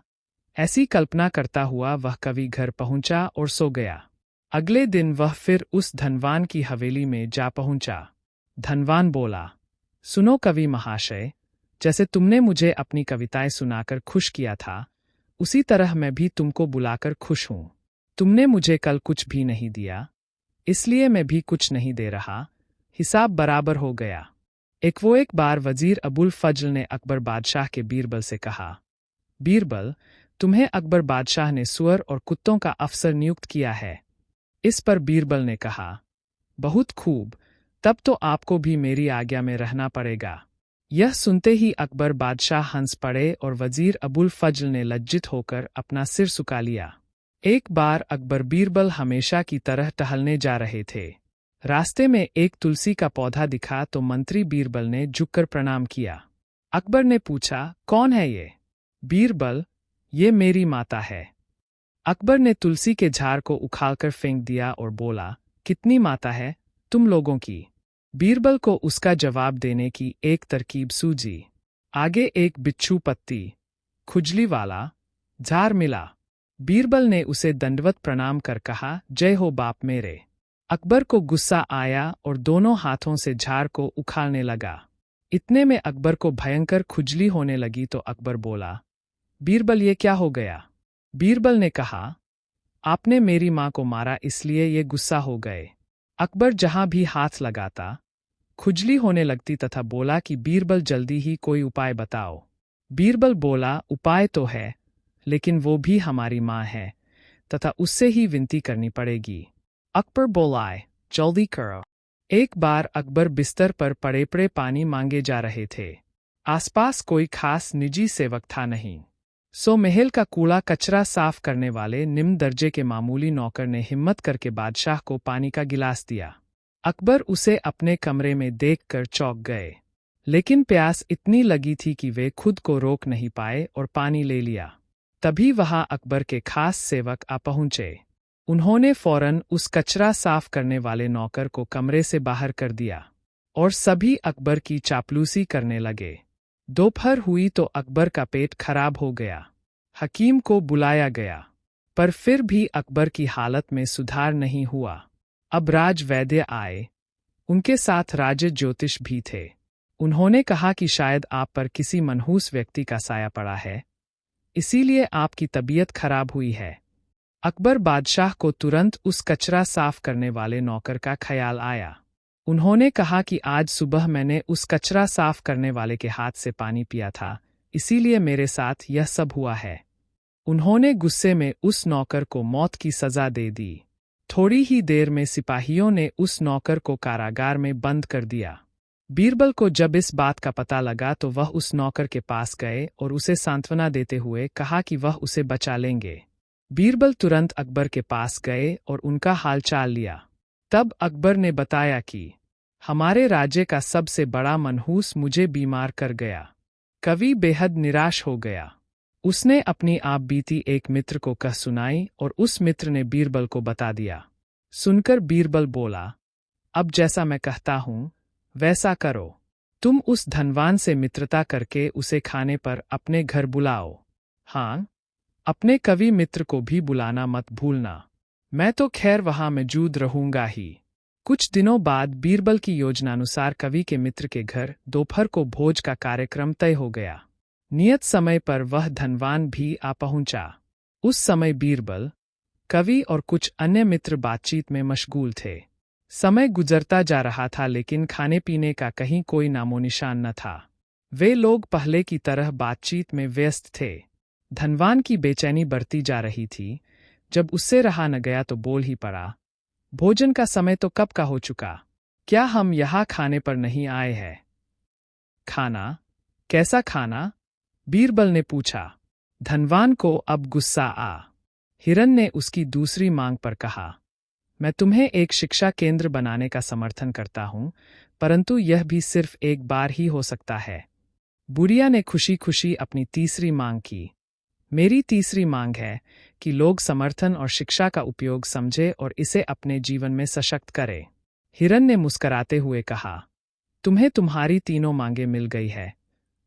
Speaker 2: ऐसी कल्पना करता हुआ वह कवि घर पहुंचा और सो गया। अगले दिन वह फिर उस धनवान की हवेली में जा पहुंचा। धनवान बोला, सुनो कवि महाशय, जैसे तुमने मुझे अपनी कविताएं सुनाकर खुश किया था, उसी तरह मैं भी तुमको बुलाकर खुश हूं। तुमने मुझे कल कुछ भी नहीं दिया, इसलिए मैं भी कुछ नहीं दे रहा। हिसाब बराबर हो गया। एक बार वजीर अबुल फजल ने अकबर बादशाह के बीरबल से कहा, बीरबल, तुम्हें अकबर बादशाह ने सुअर और कुत्तों का अफसर नियुक्त किया है। इस पर बीरबल ने कहा, बहुत खूब, तब तो आपको भी मेरी आज्ञा में रहना पड़ेगा। यह सुनते ही अकबर बादशाह हंस पड़े और वजीर अबुल फजल ने लज्जित होकर अपना सिर झुका लिया। एक बार अकबर बीरबल हमेशा की तरह टहलने जा रहे थे। रास्ते में एक तुलसी का पौधा दिखा तो मंत्री बीरबल ने झुककर प्रणाम किया। अकबर ने पूछा, कौन है ये? बीरबल, ये मेरी माता है। अकबर ने तुलसी के झाड़ को उखाड़कर फेंक दिया और बोला, कितनी माता है तुम लोगों की? बीरबल को उसका जवाब देने की एक तरकीब सूझी। आगे एक बिच्छू पत्ती खुजली वाला झाड़ मिला। बीरबल ने उसे दंडवत प्रणाम कर कहा, जय हो बाप मेरे। अकबर को गुस्सा आया और दोनों हाथों से झाड़ को उखाड़ने लगा। इतने में अकबर को भयंकर खुजली होने लगी तो अकबर बोला, बीरबल, ये क्या हो गया? बीरबल ने कहा, आपने मेरी मां को मारा इसलिए ये गुस्सा हो गए। अकबर जहां भी हाथ लगाता खुजली होने लगती तथा बोला कि बीरबल जल्दी ही कोई उपाय बताओ। बीरबल बोला, उपाय तो है, लेकिन वो भी हमारी मां है तथा उससे ही विनती करनी पड़ेगी। अकबर बोलाए, जल्दी करो। एक बार अकबर बिस्तर पर पड़े पड़े पानी मांगे जा रहे थे। आसपास कोई खास निजी सेवक था नहीं। सो महल का कूड़ा कचरा साफ करने वाले निम्न दर्जे के मामूली नौकर ने हिम्मत करके बादशाह को पानी का गिलास दिया। अकबर उसे अपने कमरे में देखकर चौंक गए, लेकिन प्यास इतनी लगी थी कि वे खुद को रोक नहीं पाए और पानी ले लिया। तभी वहां अकबर के खास सेवक आ पहुंचे। उन्होंने फौरन उस कचरा साफ करने वाले नौकर को कमरे से बाहर कर दिया और सभी अकबर की चापलूसी करने लगे। दोपहर हुई तो अकबर का पेट खराब हो गया। हकीम को बुलाया गया, पर फिर भी अकबर की हालत में सुधार नहीं हुआ। अब राज वैद्य आए, उनके साथ राज ज्योतिष भी थे। उन्होंने कहा कि शायद आप पर किसी मनहूस व्यक्ति का साया पड़ा है, इसीलिए आपकी तबीयत खराब हुई है। अकबर बादशाह को तुरंत उस कचरा साफ करने वाले नौकर का ख्याल आया। उन्होंने कहा कि आज सुबह मैंने उस कचरा साफ करने वाले के हाथ से पानी पिया था, इसीलिए मेरे साथ यह सब हुआ है। उन्होंने गुस्से में उस नौकर को मौत की सजा दे दी। थोड़ी ही देर में सिपाहियों ने उस नौकर को कारागार में बंद कर दिया। बीरबल को जब इस बात का पता लगा तो वह उस नौकर के पास गए और उसे सांत्वना देते हुए कहा कि वह उसे बचा लेंगे। बीरबल तुरंत अकबर के पास गए और उनका हालचाल लिया। तब अकबर ने बताया कि हमारे राज्य का सबसे बड़ा मनहूस मुझे बीमार कर गया। कवि बेहद निराश हो गया। उसने अपनी आप बीती एक मित्र को कह सुनाई और उस मित्र ने बीरबल को बता दिया। सुनकर बीरबल बोला, अब जैसा मैं कहता हूं वैसा करो। तुम उस धनवान से मित्रता करके उसे खाने पर अपने घर बुलाओ। हाँ, अपने कवि मित्र को भी बुलाना मत भूलना। मैं तो खैर वहां मौजूद रहूंगा ही। कुछ दिनों बाद बीरबल की योजनानुसार कवि के मित्र के घर दोपहर को भोज का कार्यक्रम तय हो गया। नियत समय पर वह धनवान भी आ पहुंचा। उस समय बीरबल, कवि और कुछ अन्य मित्र बातचीत में मशगूल थे। समय गुजरता जा रहा था लेकिन खाने पीने का कहीं कोई नामोनिशान न था। वे लोग पहले की तरह बातचीत में व्यस्त थे। धनवान की बेचैनी बढ़ती जा रही थी। जब उससे रहा न गया तो बोल ही पड़ा, भोजन का समय तो कब का हो चुका, क्या हम यहाँ खाने पर नहीं आए हैं? खाना? कैसा खाना? बीरबल ने पूछा। धनवान को अब गुस्सा आ। हिरन ने उसकी दूसरी मांग पर कहा, मैं तुम्हें एक शिक्षा केंद्र बनाने का समर्थन करता हूं, परंतु यह भी सिर्फ एक बार ही हो सकता है। बुढ़िया ने खुशी खुशी अपनी तीसरी मांग की। मेरी तीसरी मांग है कि लोग समर्थन और शिक्षा का उपयोग समझे और इसे अपने जीवन में सशक्त करें। हिरन ने मुस्कराते हुए कहा, तुम्हें तुम्हारी तीनों मांगें मिल गई है,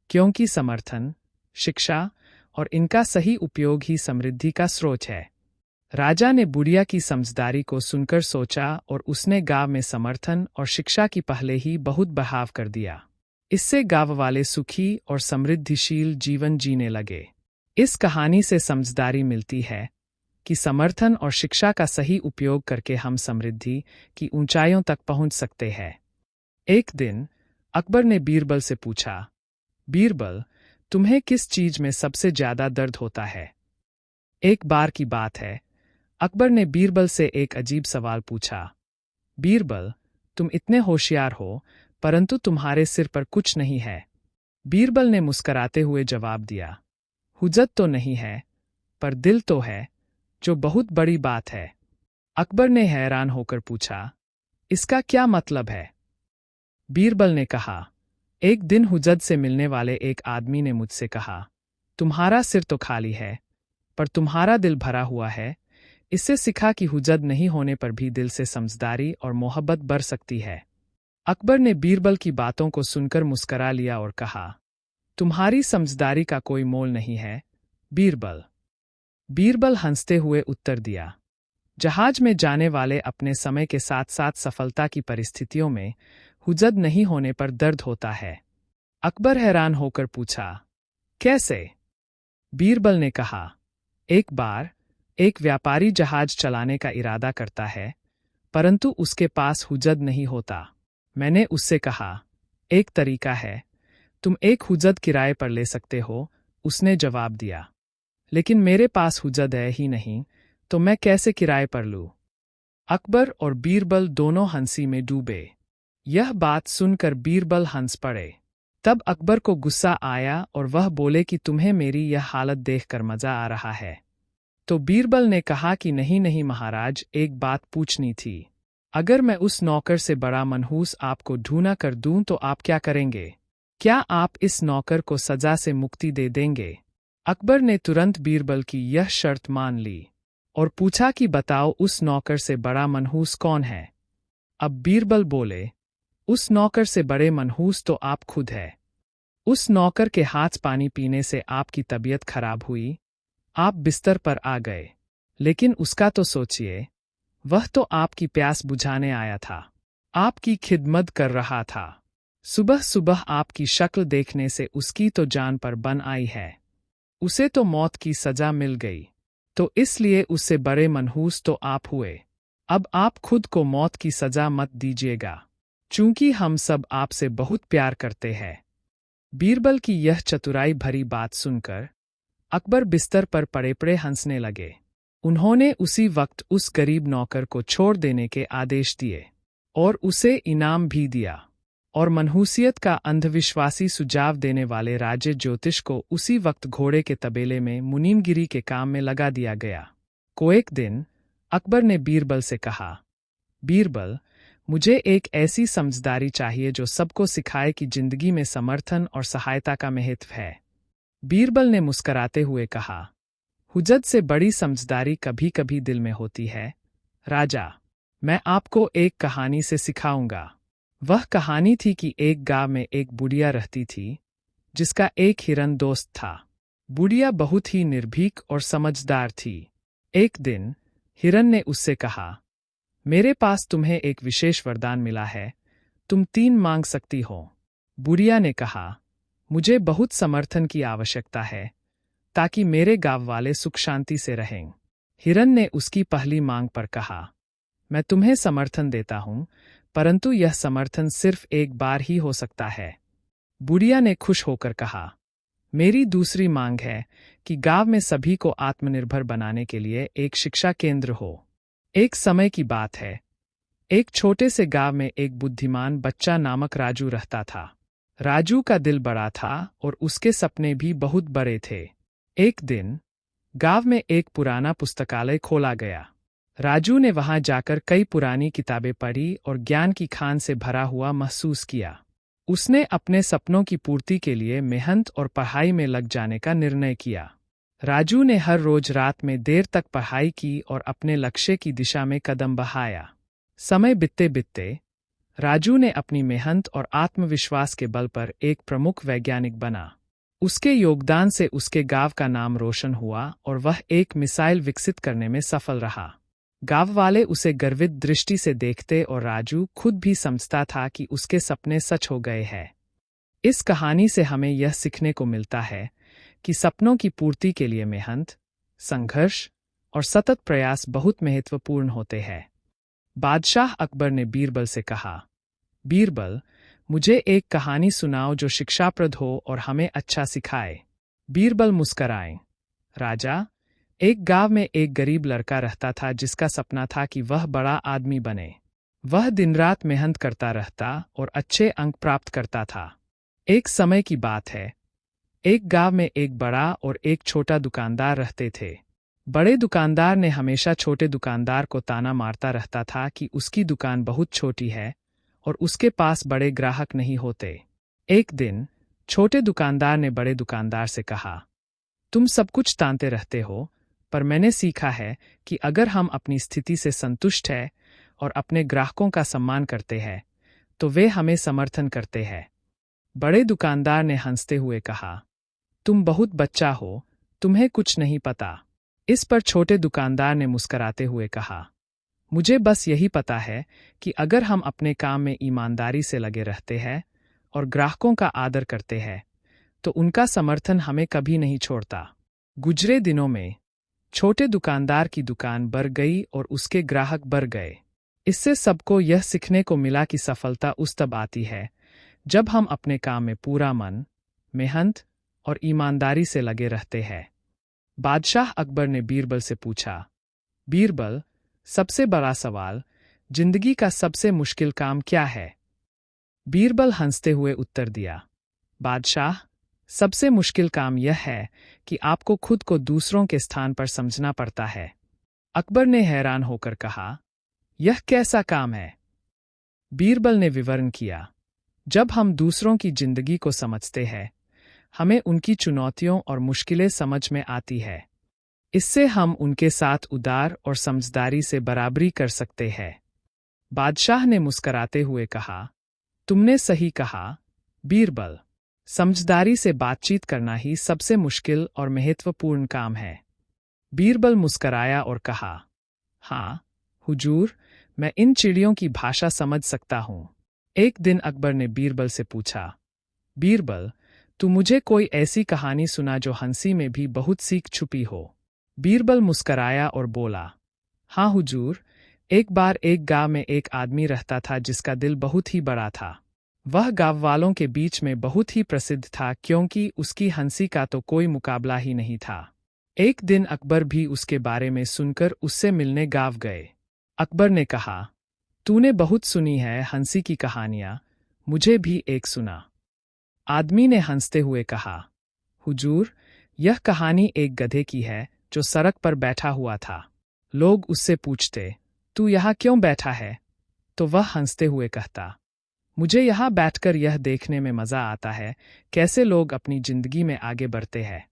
Speaker 2: क्योंकि समर्थन, शिक्षा और इनका सही उपयोग ही समृद्धि का स्रोत है। राजा ने बुढ़िया की समझदारी को सुनकर सोचा और उसने गांव में समर्थन और शिक्षा की पहले ही बहुत बढ़ाव कर दिया। इससे गांव वाले सुखी और समृद्धिशील जीवन जीने लगे। इस कहानी से समझदारी मिलती है कि समर्थन और शिक्षा का सही उपयोग करके हम समृद्धि की ऊंचाइयों तक पहुंच सकते हैं। एक दिन अकबर ने बीरबल से पूछा, बीरबल, तुम्हें किस चीज में सबसे ज्यादा दर्द होता है? एक बार की बात है, अकबर ने बीरबल से एक अजीब सवाल पूछा। बीरबल, तुम इतने होशियार हो, परंतु तुम्हारे सिर पर कुछ नहीं है। बीरबल ने मुस्कराते हुए जवाब दिया, हुज्जत तो नहीं है, पर दिल तो है, जो बहुत बड़ी बात है। अकबर ने हैरान होकर पूछा, इसका क्या मतलब है? बीरबल ने कहा, एक दिन हुज्जत से मिलने वाले एक आदमी ने मुझसे कहा, तुम्हारा सिर तो खाली है, पर तुम्हारा दिल भरा हुआ है। इससे सीखा कि हुज्जत नहीं होने पर भी दिल से समझदारी और मोहब्बत बढ़ सकती है। अकबर ने बीरबल की बातों को सुनकर मुस्करा लिया और कहा, तुम्हारी समझदारी का कोई मोल नहीं है, बीरबल। बीरबल हंसते हुए उत्तर दिया, जहाज में जाने वाले अपने समय के साथ साथ सफलता की परिस्थितियों में हुज्जत नहीं होने पर दर्द होता है। अकबर हैरान होकर पूछा, कैसे? बीरबल ने कहा, एक बार एक व्यापारी जहाज चलाने का इरादा करता है, परंतु उसके पास हुज्जत नहीं होता। मैंने उससे कहा, एक तरीका है, तुम एक हुज्जत किराए पर ले सकते हो। उसने जवाब दिया, लेकिन मेरे पास हुज्जत है ही नहीं, तो मैं कैसे किराए पर लूं? अकबर और बीरबल दोनों हंसी में डूबे। यह बात सुनकर बीरबल हंस पड़े। तब अकबर को गुस्सा आया और वह बोले कि तुम्हें मेरी यह हालत देखकर मजा आ रहा है। तो बीरबल ने कहा कि नहीं नहीं महाराज, एक बात पूछनी थी। अगर मैं उस नौकर से बड़ा मनहूस आपको ढूंढा कर दूं तो आप क्या करेंगे? क्या आप इस नौकर को सजा से मुक्ति दे देंगे? अकबर ने तुरंत बीरबल की यह शर्त मान ली और पूछा कि बताओ उस नौकर से बड़ा मनहूस कौन है? अब बीरबल बोले, उस नौकर से बड़े मनहूस तो आप खुद है। उस नौकर के हाथ पानी पीने से आपकी तबीयत खराब हुई, आप बिस्तर पर आ गए, लेकिन उसका तो सोचिए, वह तो आपकी प्यास बुझाने आया था, आपकी खिदमत कर रहा था। सुबह सुबह आपकी शक्ल देखने से उसकी तो जान पर बन आई है। उसे तो मौत की सजा मिल गई, तो इसलिए उससे बड़े मनहूस तो आप हुए। अब आप खुद को मौत की सजा मत दीजिएगा, चूंकि हम सब आपसे बहुत प्यार करते हैं। बीरबल की यह चतुराई भरी बात सुनकर अकबर बिस्तर पर पड़े पड़े हंसने लगे। उन्होंने उसी वक्त उस गरीब नौकर को छोड़ देने के आदेश दिए और उसे इनाम भी दिया, और मनहूसियत का अंधविश्वासी सुझाव देने वाले राजे ज्योतिष को उसी वक्त घोड़े के तबेले में मुनीमगिरी के काम में लगा दिया गया। को एक दिन अकबर ने बीरबल से कहा, बीरबल, मुझे एक ऐसी समझदारी चाहिए जो सबको सिखाए कि जिंदगी में समर्थन और सहायता का महत्व है। बीरबल ने मुस्कराते हुए कहा, हुज्जत से बड़ी समझदारी कभी कभी दिल में होती है। राजा, मैं आपको एक कहानी से सिखाऊंगा। वह कहानी थी कि एक गांव में एक बुढ़िया रहती थी, जिसका एक हिरन दोस्त था। बुढ़िया बहुत ही निर्भीक और समझदार थी। एक दिन हिरन ने उससे कहा, मेरे पास तुम्हें एक विशेष वरदान मिला है, तुम 3 मांग सकती हो। बुढ़िया ने कहा, मुझे बहुत समर्थन की आवश्यकता है, ताकि मेरे गांव वाले सुख शांति से रहें। हिरन ने उसकी पहली मांग पर कहा, मैं तुम्हें समर्थन देता हूं, परंतु यह समर्थन सिर्फ एक बार ही हो सकता है। बुढ़िया ने खुश होकर कहा, मेरी दूसरी मांग है कि गांव में सभी को आत्मनिर्भर बनाने के लिए एक शिक्षा केंद्र हो। एक समय की बात है, एक छोटे से गांव में एक बुद्धिमान बच्चा नामक राजू रहता था। राजू का दिल बड़ा था और उसके सपने भी बहुत बड़े थे। एक दिन गांव में एक पुराना पुस्तकालय खोला गया। राजू ने वहां जाकर कई पुरानी किताबें पढ़ी और ज्ञान की खान से भरा हुआ महसूस किया। उसने अपने सपनों की पूर्ति के लिए मेहनत और पढ़ाई में लग जाने का निर्णय किया। राजू ने हर रोज रात में देर तक पढ़ाई की और अपने लक्ष्य की दिशा में कदम बढ़ाया। समय बीतते बीतते राजू ने अपनी मेहनत और आत्मविश्वास के बल पर एक प्रमुख वैज्ञानिक बना। उसके योगदान से उसके गांव का नाम रोशन हुआ और वह एक मिसाइल विकसित करने में सफल रहा। गांव वाले उसे गर्वित दृष्टि से देखते और राजू खुद भी समझता था कि उसके सपने सच हो गए हैं। इस कहानी से हमें यह सीखने को मिलता है कि सपनों की पूर्ति के लिए मेहनत, संघर्ष और सतत प्रयास बहुत महत्वपूर्ण होते हैं। बादशाह अकबर ने बीरबल से कहा, बीरबल, मुझे एक कहानी सुनाओ जो शिक्षाप्रद हो और हमें अच्छा सिखाए। बीरबल मुस्कराए, राजा, एक गांव में एक गरीब लड़का रहता था जिसका सपना था कि वह बड़ा आदमी बने। वह दिन रात मेहनत करता रहता और अच्छे अंक प्राप्त करता था। एक समय की बात है, एक गांव में एक बड़ा और एक छोटा दुकानदार रहते थे। बड़े दुकानदार ने हमेशा छोटे दुकानदार को ताना मारता रहता था कि उसकी दुकान बहुत छोटी है और उसके पास बड़े ग्राहक नहीं होते। एक दिन छोटे दुकानदार ने बड़े दुकानदार से कहा, तुम सब कुछ तानते रहते हो, पर मैंने सीखा है कि अगर हम अपनी स्थिति से संतुष्ट हैं और अपने ग्राहकों का सम्मान करते हैं, तो वे हमें समर्थन करते हैं। बड़े दुकानदार ने हंसते हुए कहा, तुम बहुत बच्चा हो, तुम्हें कुछ नहीं पता। इस पर छोटे दुकानदार ने मुस्कराते हुए कहा, मुझे बस यही पता है कि अगर हम अपने काम में ईमानदारी से लगे रहते हैं और ग्राहकों का आदर करते हैं, तो उनका समर्थन हमें कभी नहीं छोड़ता। गुजरे दिनों में छोटे दुकानदार की दुकान बढ़ गई और उसके ग्राहक बढ़ गए। इससे सबको यह सीखने को मिला कि सफलता उस तब आती है जब हम अपने काम में पूरा मन, मेहनत और ईमानदारी से लगे रहते हैं। बादशाह अकबर ने बीरबल से पूछा, बीरबल, सबसे बड़ा सवाल, जिंदगी का सबसे मुश्किल काम क्या है? बीरबल हंसते हुए उत्तर दिया, बादशाह, सबसे मुश्किल काम यह है कि आपको खुद को दूसरों के स्थान पर समझना पड़ता है। अकबर ने हैरान होकर कहा, यह कैसा काम है? बीरबल ने विवरण किया, जब हम दूसरों की जिंदगी को समझते हैं, हमें उनकी चुनौतियों और मुश्किलें समझ में आती है। इससे हम उनके साथ उदार और समझदारी से बराबरी कर सकते हैं। बादशाह ने मुस्कराते हुए कहा, तुमने सही कहा, बीरबल। समझदारी से बातचीत करना ही सबसे मुश्किल और महत्वपूर्ण काम है। बीरबल मुस्कराया और कहा, हाँ, हुजूर, मैं इन चिड़ियों की भाषा समझ सकता हूँ। एक दिन अकबर ने बीरबल से पूछा, बीरबल, तू मुझे कोई ऐसी कहानी सुना जो हंसी में भी बहुत सीख छुपी हो। बीरबल मुस्कराया और बोला, हाँ हुजूर, एक बार एक गांव में एक आदमी रहता था जिसका दिल बहुत ही बड़ा था। वह गांव वालों के बीच में बहुत ही प्रसिद्ध था क्योंकि उसकी हंसी का तो कोई मुकाबला ही नहीं था। एक दिन अकबर भी उसके बारे में सुनकर उससे मिलने गांव गए। अकबर ने कहा, तूने बहुत सुनी है हंसी की कहानियां, मुझे भी एक सुना। आदमी ने हंसते हुए कहा, हुजूर, यह कहानी एक गधे की है जो सड़क पर बैठा हुआ था। लोग उससे पूछते, तू यहाँ क्यों बैठा है? तो वह हंसते हुए कहता, मुझे यहाँ बैठकर यह देखने में मजा आता है कैसे लोग अपनी जिंदगी में आगे बढ़ते हैं।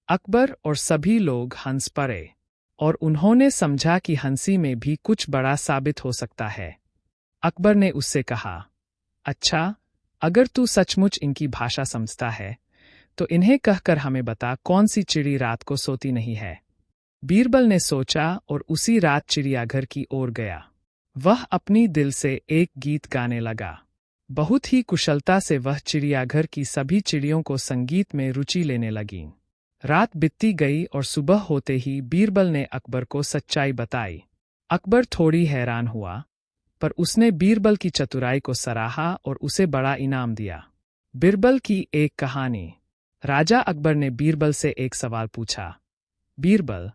Speaker 2: अकबर और सभी लोग हंस पड़े और उन्होंने समझा कि हंसी में भी कुछ बड़ा साबित हो सकता है। अकबर ने उससे कहा, अच्छा, अगर तू सचमुच इनकी भाषा समझता है तो इन्हें कहकर हमें बता कौन सी चिड़ी रात को सोती नहीं है। बीरबल ने सोचा और उसी रात चिड़ियाघर की ओर गया। वह अपनी दिल से एक गीत गाने लगा। बहुत ही कुशलता से वह चिड़ियाघर की सभी चिड़ियों को संगीत में रुचि लेने लगी। रात बीतती गई और सुबह होते ही बीरबल ने अकबर को सच्चाई बताई। अकबर थोड़ी हैरान हुआ, पर उसने बीरबल की चतुराई को सराहा और उसे बड़ा इनाम दिया। बीरबल की एक कहानी। राजा अकबर ने बीरबल से एक सवाल पूछा। बीरबल,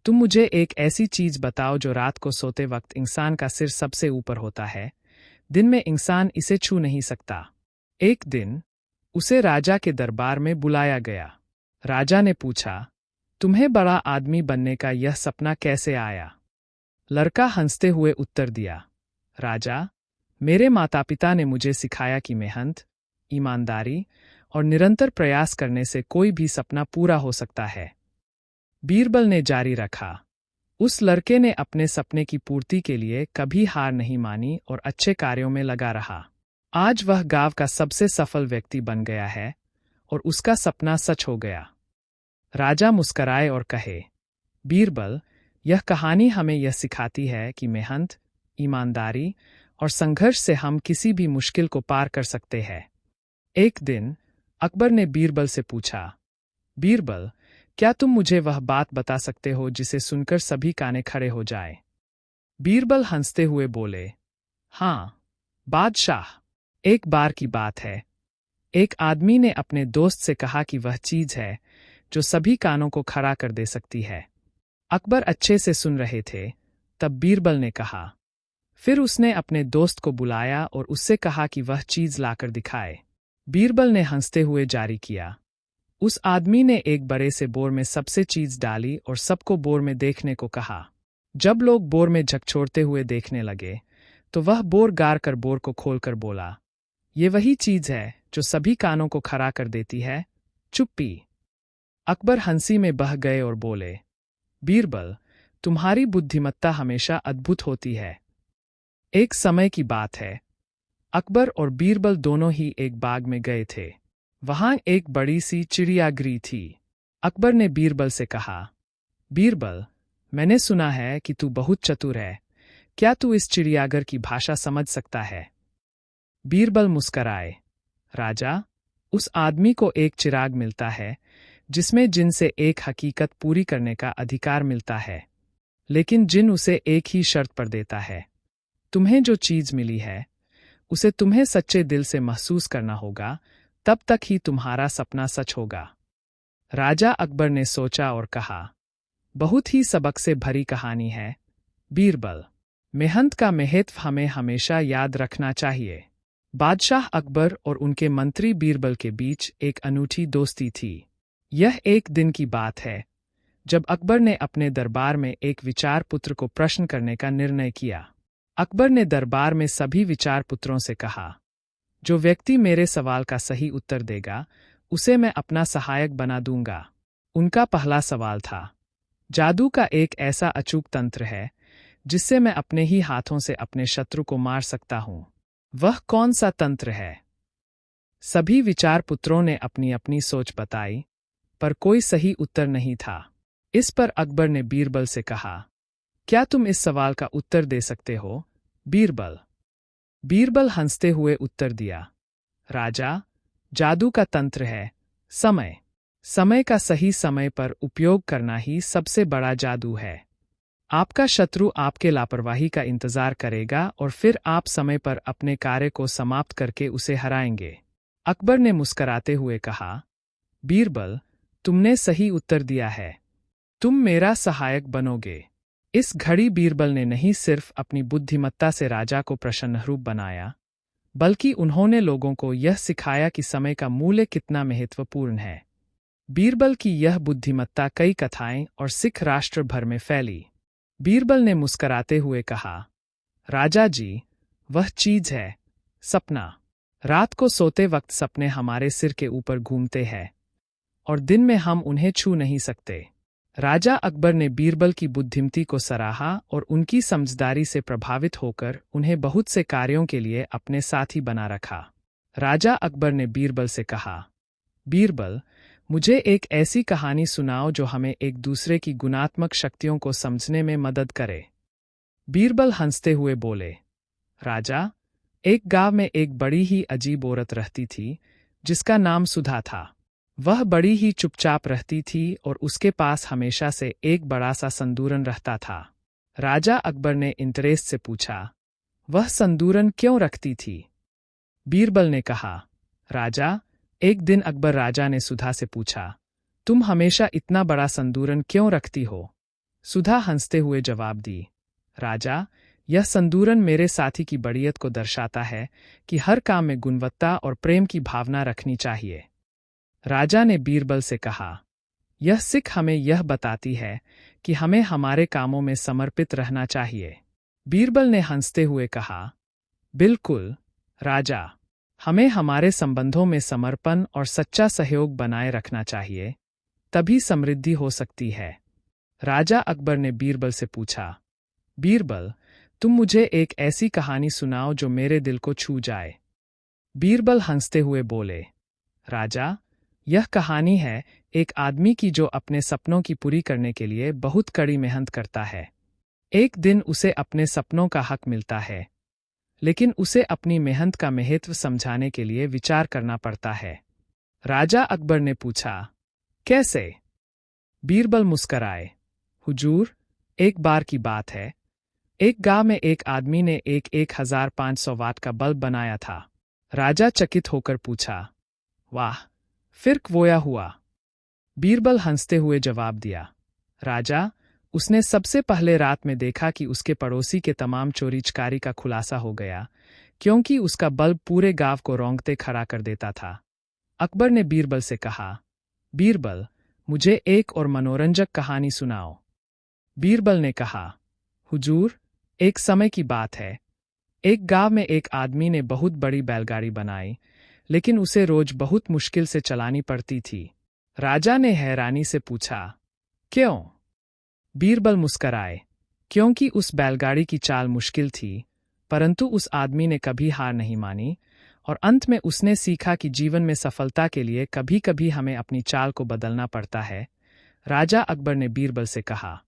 Speaker 2: तुम मुझे एक ऐसी चीज बताओ जो रात को सोते वक्त इंसान का सिर सबसे ऊपर होता है, दिन में इंसान इसे छू नहीं सकता। एक दिन उसे राजा के दरबार में बुलाया गया। राजा ने पूछा, तुम्हें बड़ा आदमी बनने का यह सपना कैसे आया? लड़का हंसते हुए उत्तर दिया, राजा, मेरे माता पिता ने मुझे सिखाया कि मेहनत, ईमानदारी और निरंतर प्रयास करने से कोई भी सपना पूरा हो सकता है। बीरबल ने जारी रखा, उस लड़के ने अपने सपने की पूर्ति के लिए कभी हार नहीं मानी और अच्छे कार्यों में लगा रहा। आज वह गांव का सबसे सफल व्यक्ति बन गया है और उसका सपना सच हो गया। राजा मुस्कराए और कहे, बीरबल, यह कहानी हमें यह सिखाती है कि मेहनत, ईमानदारी और संघर्ष से हम किसी भी मुश्किल को पार कर सकते हैं। एक दिन अकबर ने बीरबल से पूछा, बीरबल, क्या तुम मुझे वह बात बता सकते हो जिसे सुनकर सभी काने खड़े हो जाए? बीरबल हंसते हुए बोले, हाँ बादशाह, एक बार की बात है। एक आदमी ने अपने दोस्त से कहा कि वह चीज है जो सभी कानों को खड़ा कर दे सकती है। अकबर अच्छे से सुन रहे थे, तब बीरबल ने कहा। फिर उसने अपने दोस्त को बुलाया और उससे कहा कि वह चीज लाकर दिखाए। बीरबल ने हंसते हुए जारी किया। उस आदमी ने एक बड़े से बोर में सबसे चीज डाली और सबको बोर में देखने को कहा। जब लोग बोर में झकझोरते हुए देखने लगे, तो वह बोर गार कर बोर को खोलकर बोला, ये वही चीज है जो सभी कानों को खड़ा कर देती है, चुप्पी। अकबर हंसी में बह गए और बोले, बीरबल, तुम्हारी बुद्धिमत्ता हमेशा अद्भुत होती है। एक समय की बात है, अकबर और बीरबल दोनों ही एक बाग में गए थे। वहां एक बड़ी सी चिड़ियाघर थी। अकबर ने बीरबल से कहा, बीरबल, मैंने सुना है कि तू बहुत चतुर है, क्या तू इस चिड़ियाघर की भाषा समझ सकता है? बीरबल मुस्कराए, राजा, उस आदमी को एक चिराग मिलता है जिसमें जिन से एक हकीकत पूरी करने का अधिकार मिलता है, लेकिन जिन उसे एक ही शर्त पर देता है। तुम्हें जो चीज मिली है उसे तुम्हें सच्चे दिल से महसूस करना होगा, तब तक ही तुम्हारा सपना सच होगा। राजा अकबर ने सोचा और कहा, बहुत ही सबक से भरी कहानी है बीरबल। मेहनत का महत्व हमें हमेशा याद रखना चाहिए। बादशाह अकबर और उनके मंत्री बीरबल के बीच एक अनूठी दोस्ती थी। यह एक दिन की बात है जब अकबर ने अपने दरबार में एक विचार पुत्र को प्रश्न करने का निर्णय किया। अकबर ने दरबार में सभी विचार पुत्रों से कहा, जो व्यक्ति मेरे सवाल का सही उत्तर देगा उसे मैं अपना सहायक बना दूंगा। उनका पहला सवाल था, जादू का एक ऐसा अचूक तंत्र है जिससे मैं अपने ही हाथों से अपने शत्रु को मार सकता हूं, वह कौन सा तंत्र है? सभी विचार पुत्रों ने अपनी अपनी सोच बताई, पर कोई सही उत्तर नहीं था। इस पर अकबर ने बीरबल से कहा, क्या तुम इस सवाल का उत्तर दे सकते हो बीरबल? बीरबल हंसते हुए उत्तर दिया, राजा, जादू का तंत्र है समय। समय का सही समय पर उपयोग करना ही सबसे बड़ा जादू है। आपका शत्रु आपके लापरवाही का इंतजार करेगा और फिर आप समय पर अपने कार्य को समाप्त करके उसे हराएंगे। अकबर ने मुस्कराते हुए कहा, बीरबल, तुमने सही उत्तर दिया है, तुम मेरा सहायक बनोगे। इस घड़ी बीरबल ने नहीं सिर्फ अपनी बुद्धिमत्ता से राजा को प्रसन्नरूप बनाया, बल्कि उन्होंने लोगों को यह सिखाया कि समय का मूल्य कितना महत्वपूर्ण है। बीरबल की यह बुद्धिमत्ता कई कथाएं और सिख राष्ट्र भर में फैली। बीरबल ने मुस्कराते हुए कहा, राजा जी, वह चीज है सपना। रात को सोते वक्त सपने हमारे सिर के ऊपर घूमते हैं और दिन में हम उन्हें छू नहीं सकते। राजा अकबर ने बीरबल की बुद्धिमत्ता को सराहा और उनकी समझदारी से प्रभावित होकर उन्हें बहुत से कार्यों के लिए अपने साथी बना रखा। राजा अकबर ने बीरबल से कहा, बीरबल, मुझे एक ऐसी कहानी सुनाओ जो हमें एक दूसरे की गुणात्मक शक्तियों को समझने में मदद करे। बीरबल हंसते हुए बोले, राजा, एक गांव में एक बड़ी ही अजीब औरत रहती थी जिसका नाम सुधा था। वह बड़ी ही चुपचाप रहती थी और उसके पास हमेशा से एक बड़ा सा संदूरन रहता था। राजा अकबर ने इंटरेस्ट से पूछा, वह संदूरन क्यों रखती थी? बीरबल ने कहा, राजा, एक दिन अकबर राजा ने सुधा से पूछा, तुम हमेशा इतना बड़ा संदूरन क्यों रखती हो? सुधा हंसते हुए जवाब दी, राजा, यह संदूरन मेरे साथी की बढ़ियत को दर्शाता है कि हर काम में गुणवत्ता और प्रेम की भावना रखनी चाहिए। राजा ने बीरबल से कहा, यह सिख हमें यह बताती है कि हमें हमारे कामों में समर्पित रहना चाहिए। बीरबल ने हंसते हुए कहा, बिल्कुल राजा, हमें हमारे संबंधों में समर्पण और सच्चा सहयोग बनाए रखना चाहिए, तभी समृद्धि हो सकती है। राजा अकबर ने बीरबल से पूछा, बीरबल, तुम मुझे एक ऐसी कहानी सुनाओ जो मेरे दिल को छू जाए। बीरबल हंसते हुए बोले, राजा, यह कहानी है एक आदमी की जो अपने सपनों की पूरी करने के लिए बहुत कड़ी मेहनत करता है। एक दिन उसे अपने सपनों का हक मिलता है, लेकिन उसे अपनी मेहनत का महत्व समझाने के लिए विचार करना पड़ता है। राजा अकबर ने पूछा, कैसे? बीरबल मुस्कराए, हुजूर, एक बार की बात है, एक गांव में एक आदमी ने एक 1500 वाट का बल्ब बनाया था। राजा चकित होकर पूछा, वाह, फिर क्या हुआ? बीरबल हंसते हुए जवाब दिया, राजा, उसने सबसे पहले रात में देखा कि उसके पड़ोसी के तमाम चोरी चकारी का खुलासा हो गया, क्योंकि उसका बल्ब पूरे गांव को रोंगटे खड़ा कर देता था। अकबर ने बीरबल से कहा, बीरबल, मुझे एक और मनोरंजक कहानी सुनाओ। बीरबल ने कहा, हुजूर, एक समय की बात है, एक गांव में एक आदमी ने बहुत बड़ी बैलगाड़ी बनाई, लेकिन उसे रोज बहुत मुश्किल से चलानी पड़ती थी। राजा ने हैरानी से पूछा, क्यों? बीरबल मुस्कराए, क्योंकि उस बैलगाड़ी की चाल मुश्किल थी, परंतु उस आदमी ने कभी हार नहीं मानी और अंत में उसने सीखा कि जीवन में सफलता के लिए कभी कभी हमें अपनी चाल को बदलना पड़ता है। राजा अकबर ने बीरबल से कहा,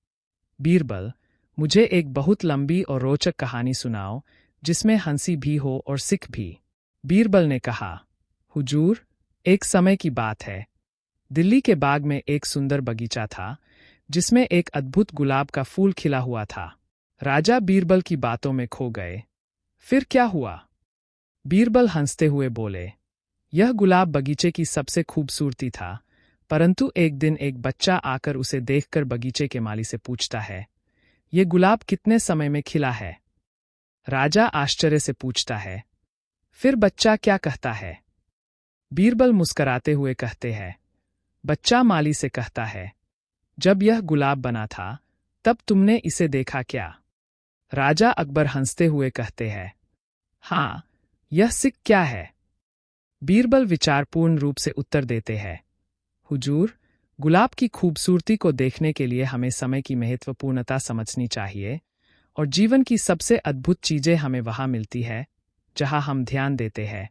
Speaker 2: बीरबल, मुझे एक बहुत लंबी और रोचक कहानी सुनाओ जिसमें हंसी भी हो और सिख भी। बीरबल ने कहा, हुजूर, एक समय की बात है, दिल्ली के बाग में एक सुंदर बगीचा था जिसमें एक अद्भुत गुलाब का फूल खिला हुआ था। राजा बीरबल की बातों में खो गए। फिर क्या हुआ? बीरबल हंसते हुए बोले, यह गुलाब बगीचे की सबसे खूबसूरती था, परंतु एक दिन एक बच्चा आकर उसे देखकर बगीचे के माली से पूछता है, ये गुलाब कितने समय में खिला है? राजा आश्चर्य से पूछता है, फिर बच्चा क्या कहता है? बीरबल मुस्कराते हुए कहते हैं, बच्चा माली से कहता है, जब यह गुलाब बना था तब तुमने इसे देखा क्या? राजा अकबर हंसते हुए कहते हैं, हाँ, यह सिख क्या है? बीरबल विचारपूर्ण रूप से उत्तर देते हैं, हुजूर, गुलाब की खूबसूरती को देखने के लिए हमें समय की महत्वपूर्णता समझनी चाहिए और जीवन की सबसे अद्भुत चीजें हमें वहां मिलती है जहां हम ध्यान देते हैं,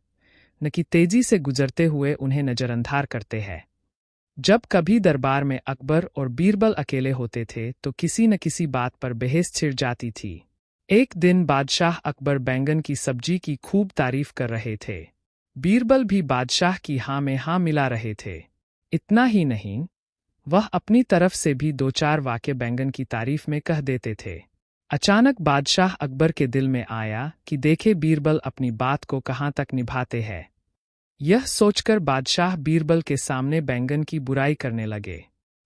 Speaker 2: न कि तेजी से गुजरते हुए उन्हें नजरअंदाज करते हैं। जब कभी दरबार में अकबर और बीरबल अकेले होते थे तो किसी न किसी बात पर बहस छिड़ जाती थी। एक दिन बादशाह अकबर बैंगन की सब्जी की खूब तारीफ कर रहे थे। बीरबल भी बादशाह की हाँ में हाँ मिला रहे थे। इतना ही नहीं, वह अपनी तरफ से भी दो चार वाक्य बैंगन की तारीफ में कह देते थे। अचानक बादशाह अकबर के दिल में आया कि देखे बीरबल अपनी बात को कहाँ तक निभाते हैं। यह सोचकर बादशाह बीरबल के सामने बैंगन की बुराई करने लगे।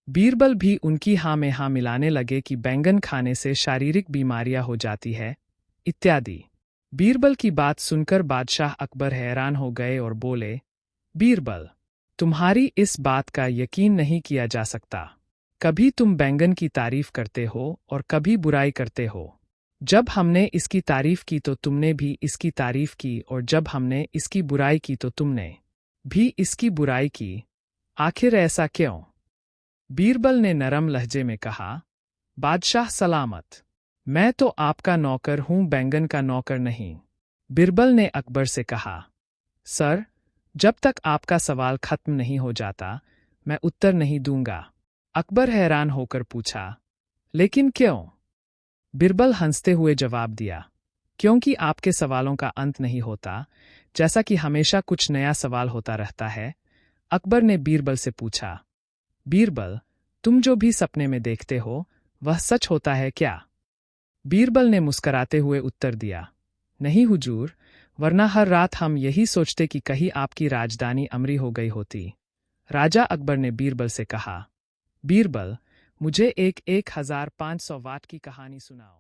Speaker 2: बीरबल भी उनकी हाँ में हाँ मिलाने लगे कि बैंगन खाने से शारीरिक बीमारियां हो जाती है इत्यादि। बीरबल की बात सुनकर बादशाह अकबर हैरान हो गए और बोले, बीरबल, तुम्हारी इस बात का यकीन नहीं किया जा सकता। कभी तुम बैंगन की तारीफ करते हो और कभी बुराई करते हो। जब हमने इसकी तारीफ की तो तुमने भी इसकी तारीफ की और जब हमने इसकी बुराई की तो तुमने भी इसकी बुराई की। आखिर ऐसा क्यों? बीरबल ने नरम लहजे में कहा, बादशाह सलामत, मैं तो आपका नौकर हूं, बैंगन का नौकर नहीं। बीरबल ने अकबर से कहा, सर, जब तक आपका सवाल खत्म नहीं हो जाता मैं उत्तर नहीं दूंगा। अकबर हैरान होकर पूछा, लेकिन क्यों? बीरबल हंसते हुए जवाब दिया, क्योंकि आपके सवालों का अंत नहीं होता, जैसा कि हमेशा कुछ नया सवाल होता रहता है। अकबर ने बीरबल से पूछा, बीरबल, तुम जो भी सपने में देखते हो वह सच होता है क्या? बीरबल ने मुस्कराते हुए उत्तर दिया, नहीं हुजूर, वरना हर रात हम यही सोचते कि कहीं आपकी राजधानी अमरी हो गई होती। राजा अकबर ने बीरबल से कहा, बीरबल, मुझे एक 1500 वाट की कहानी सुनाओ।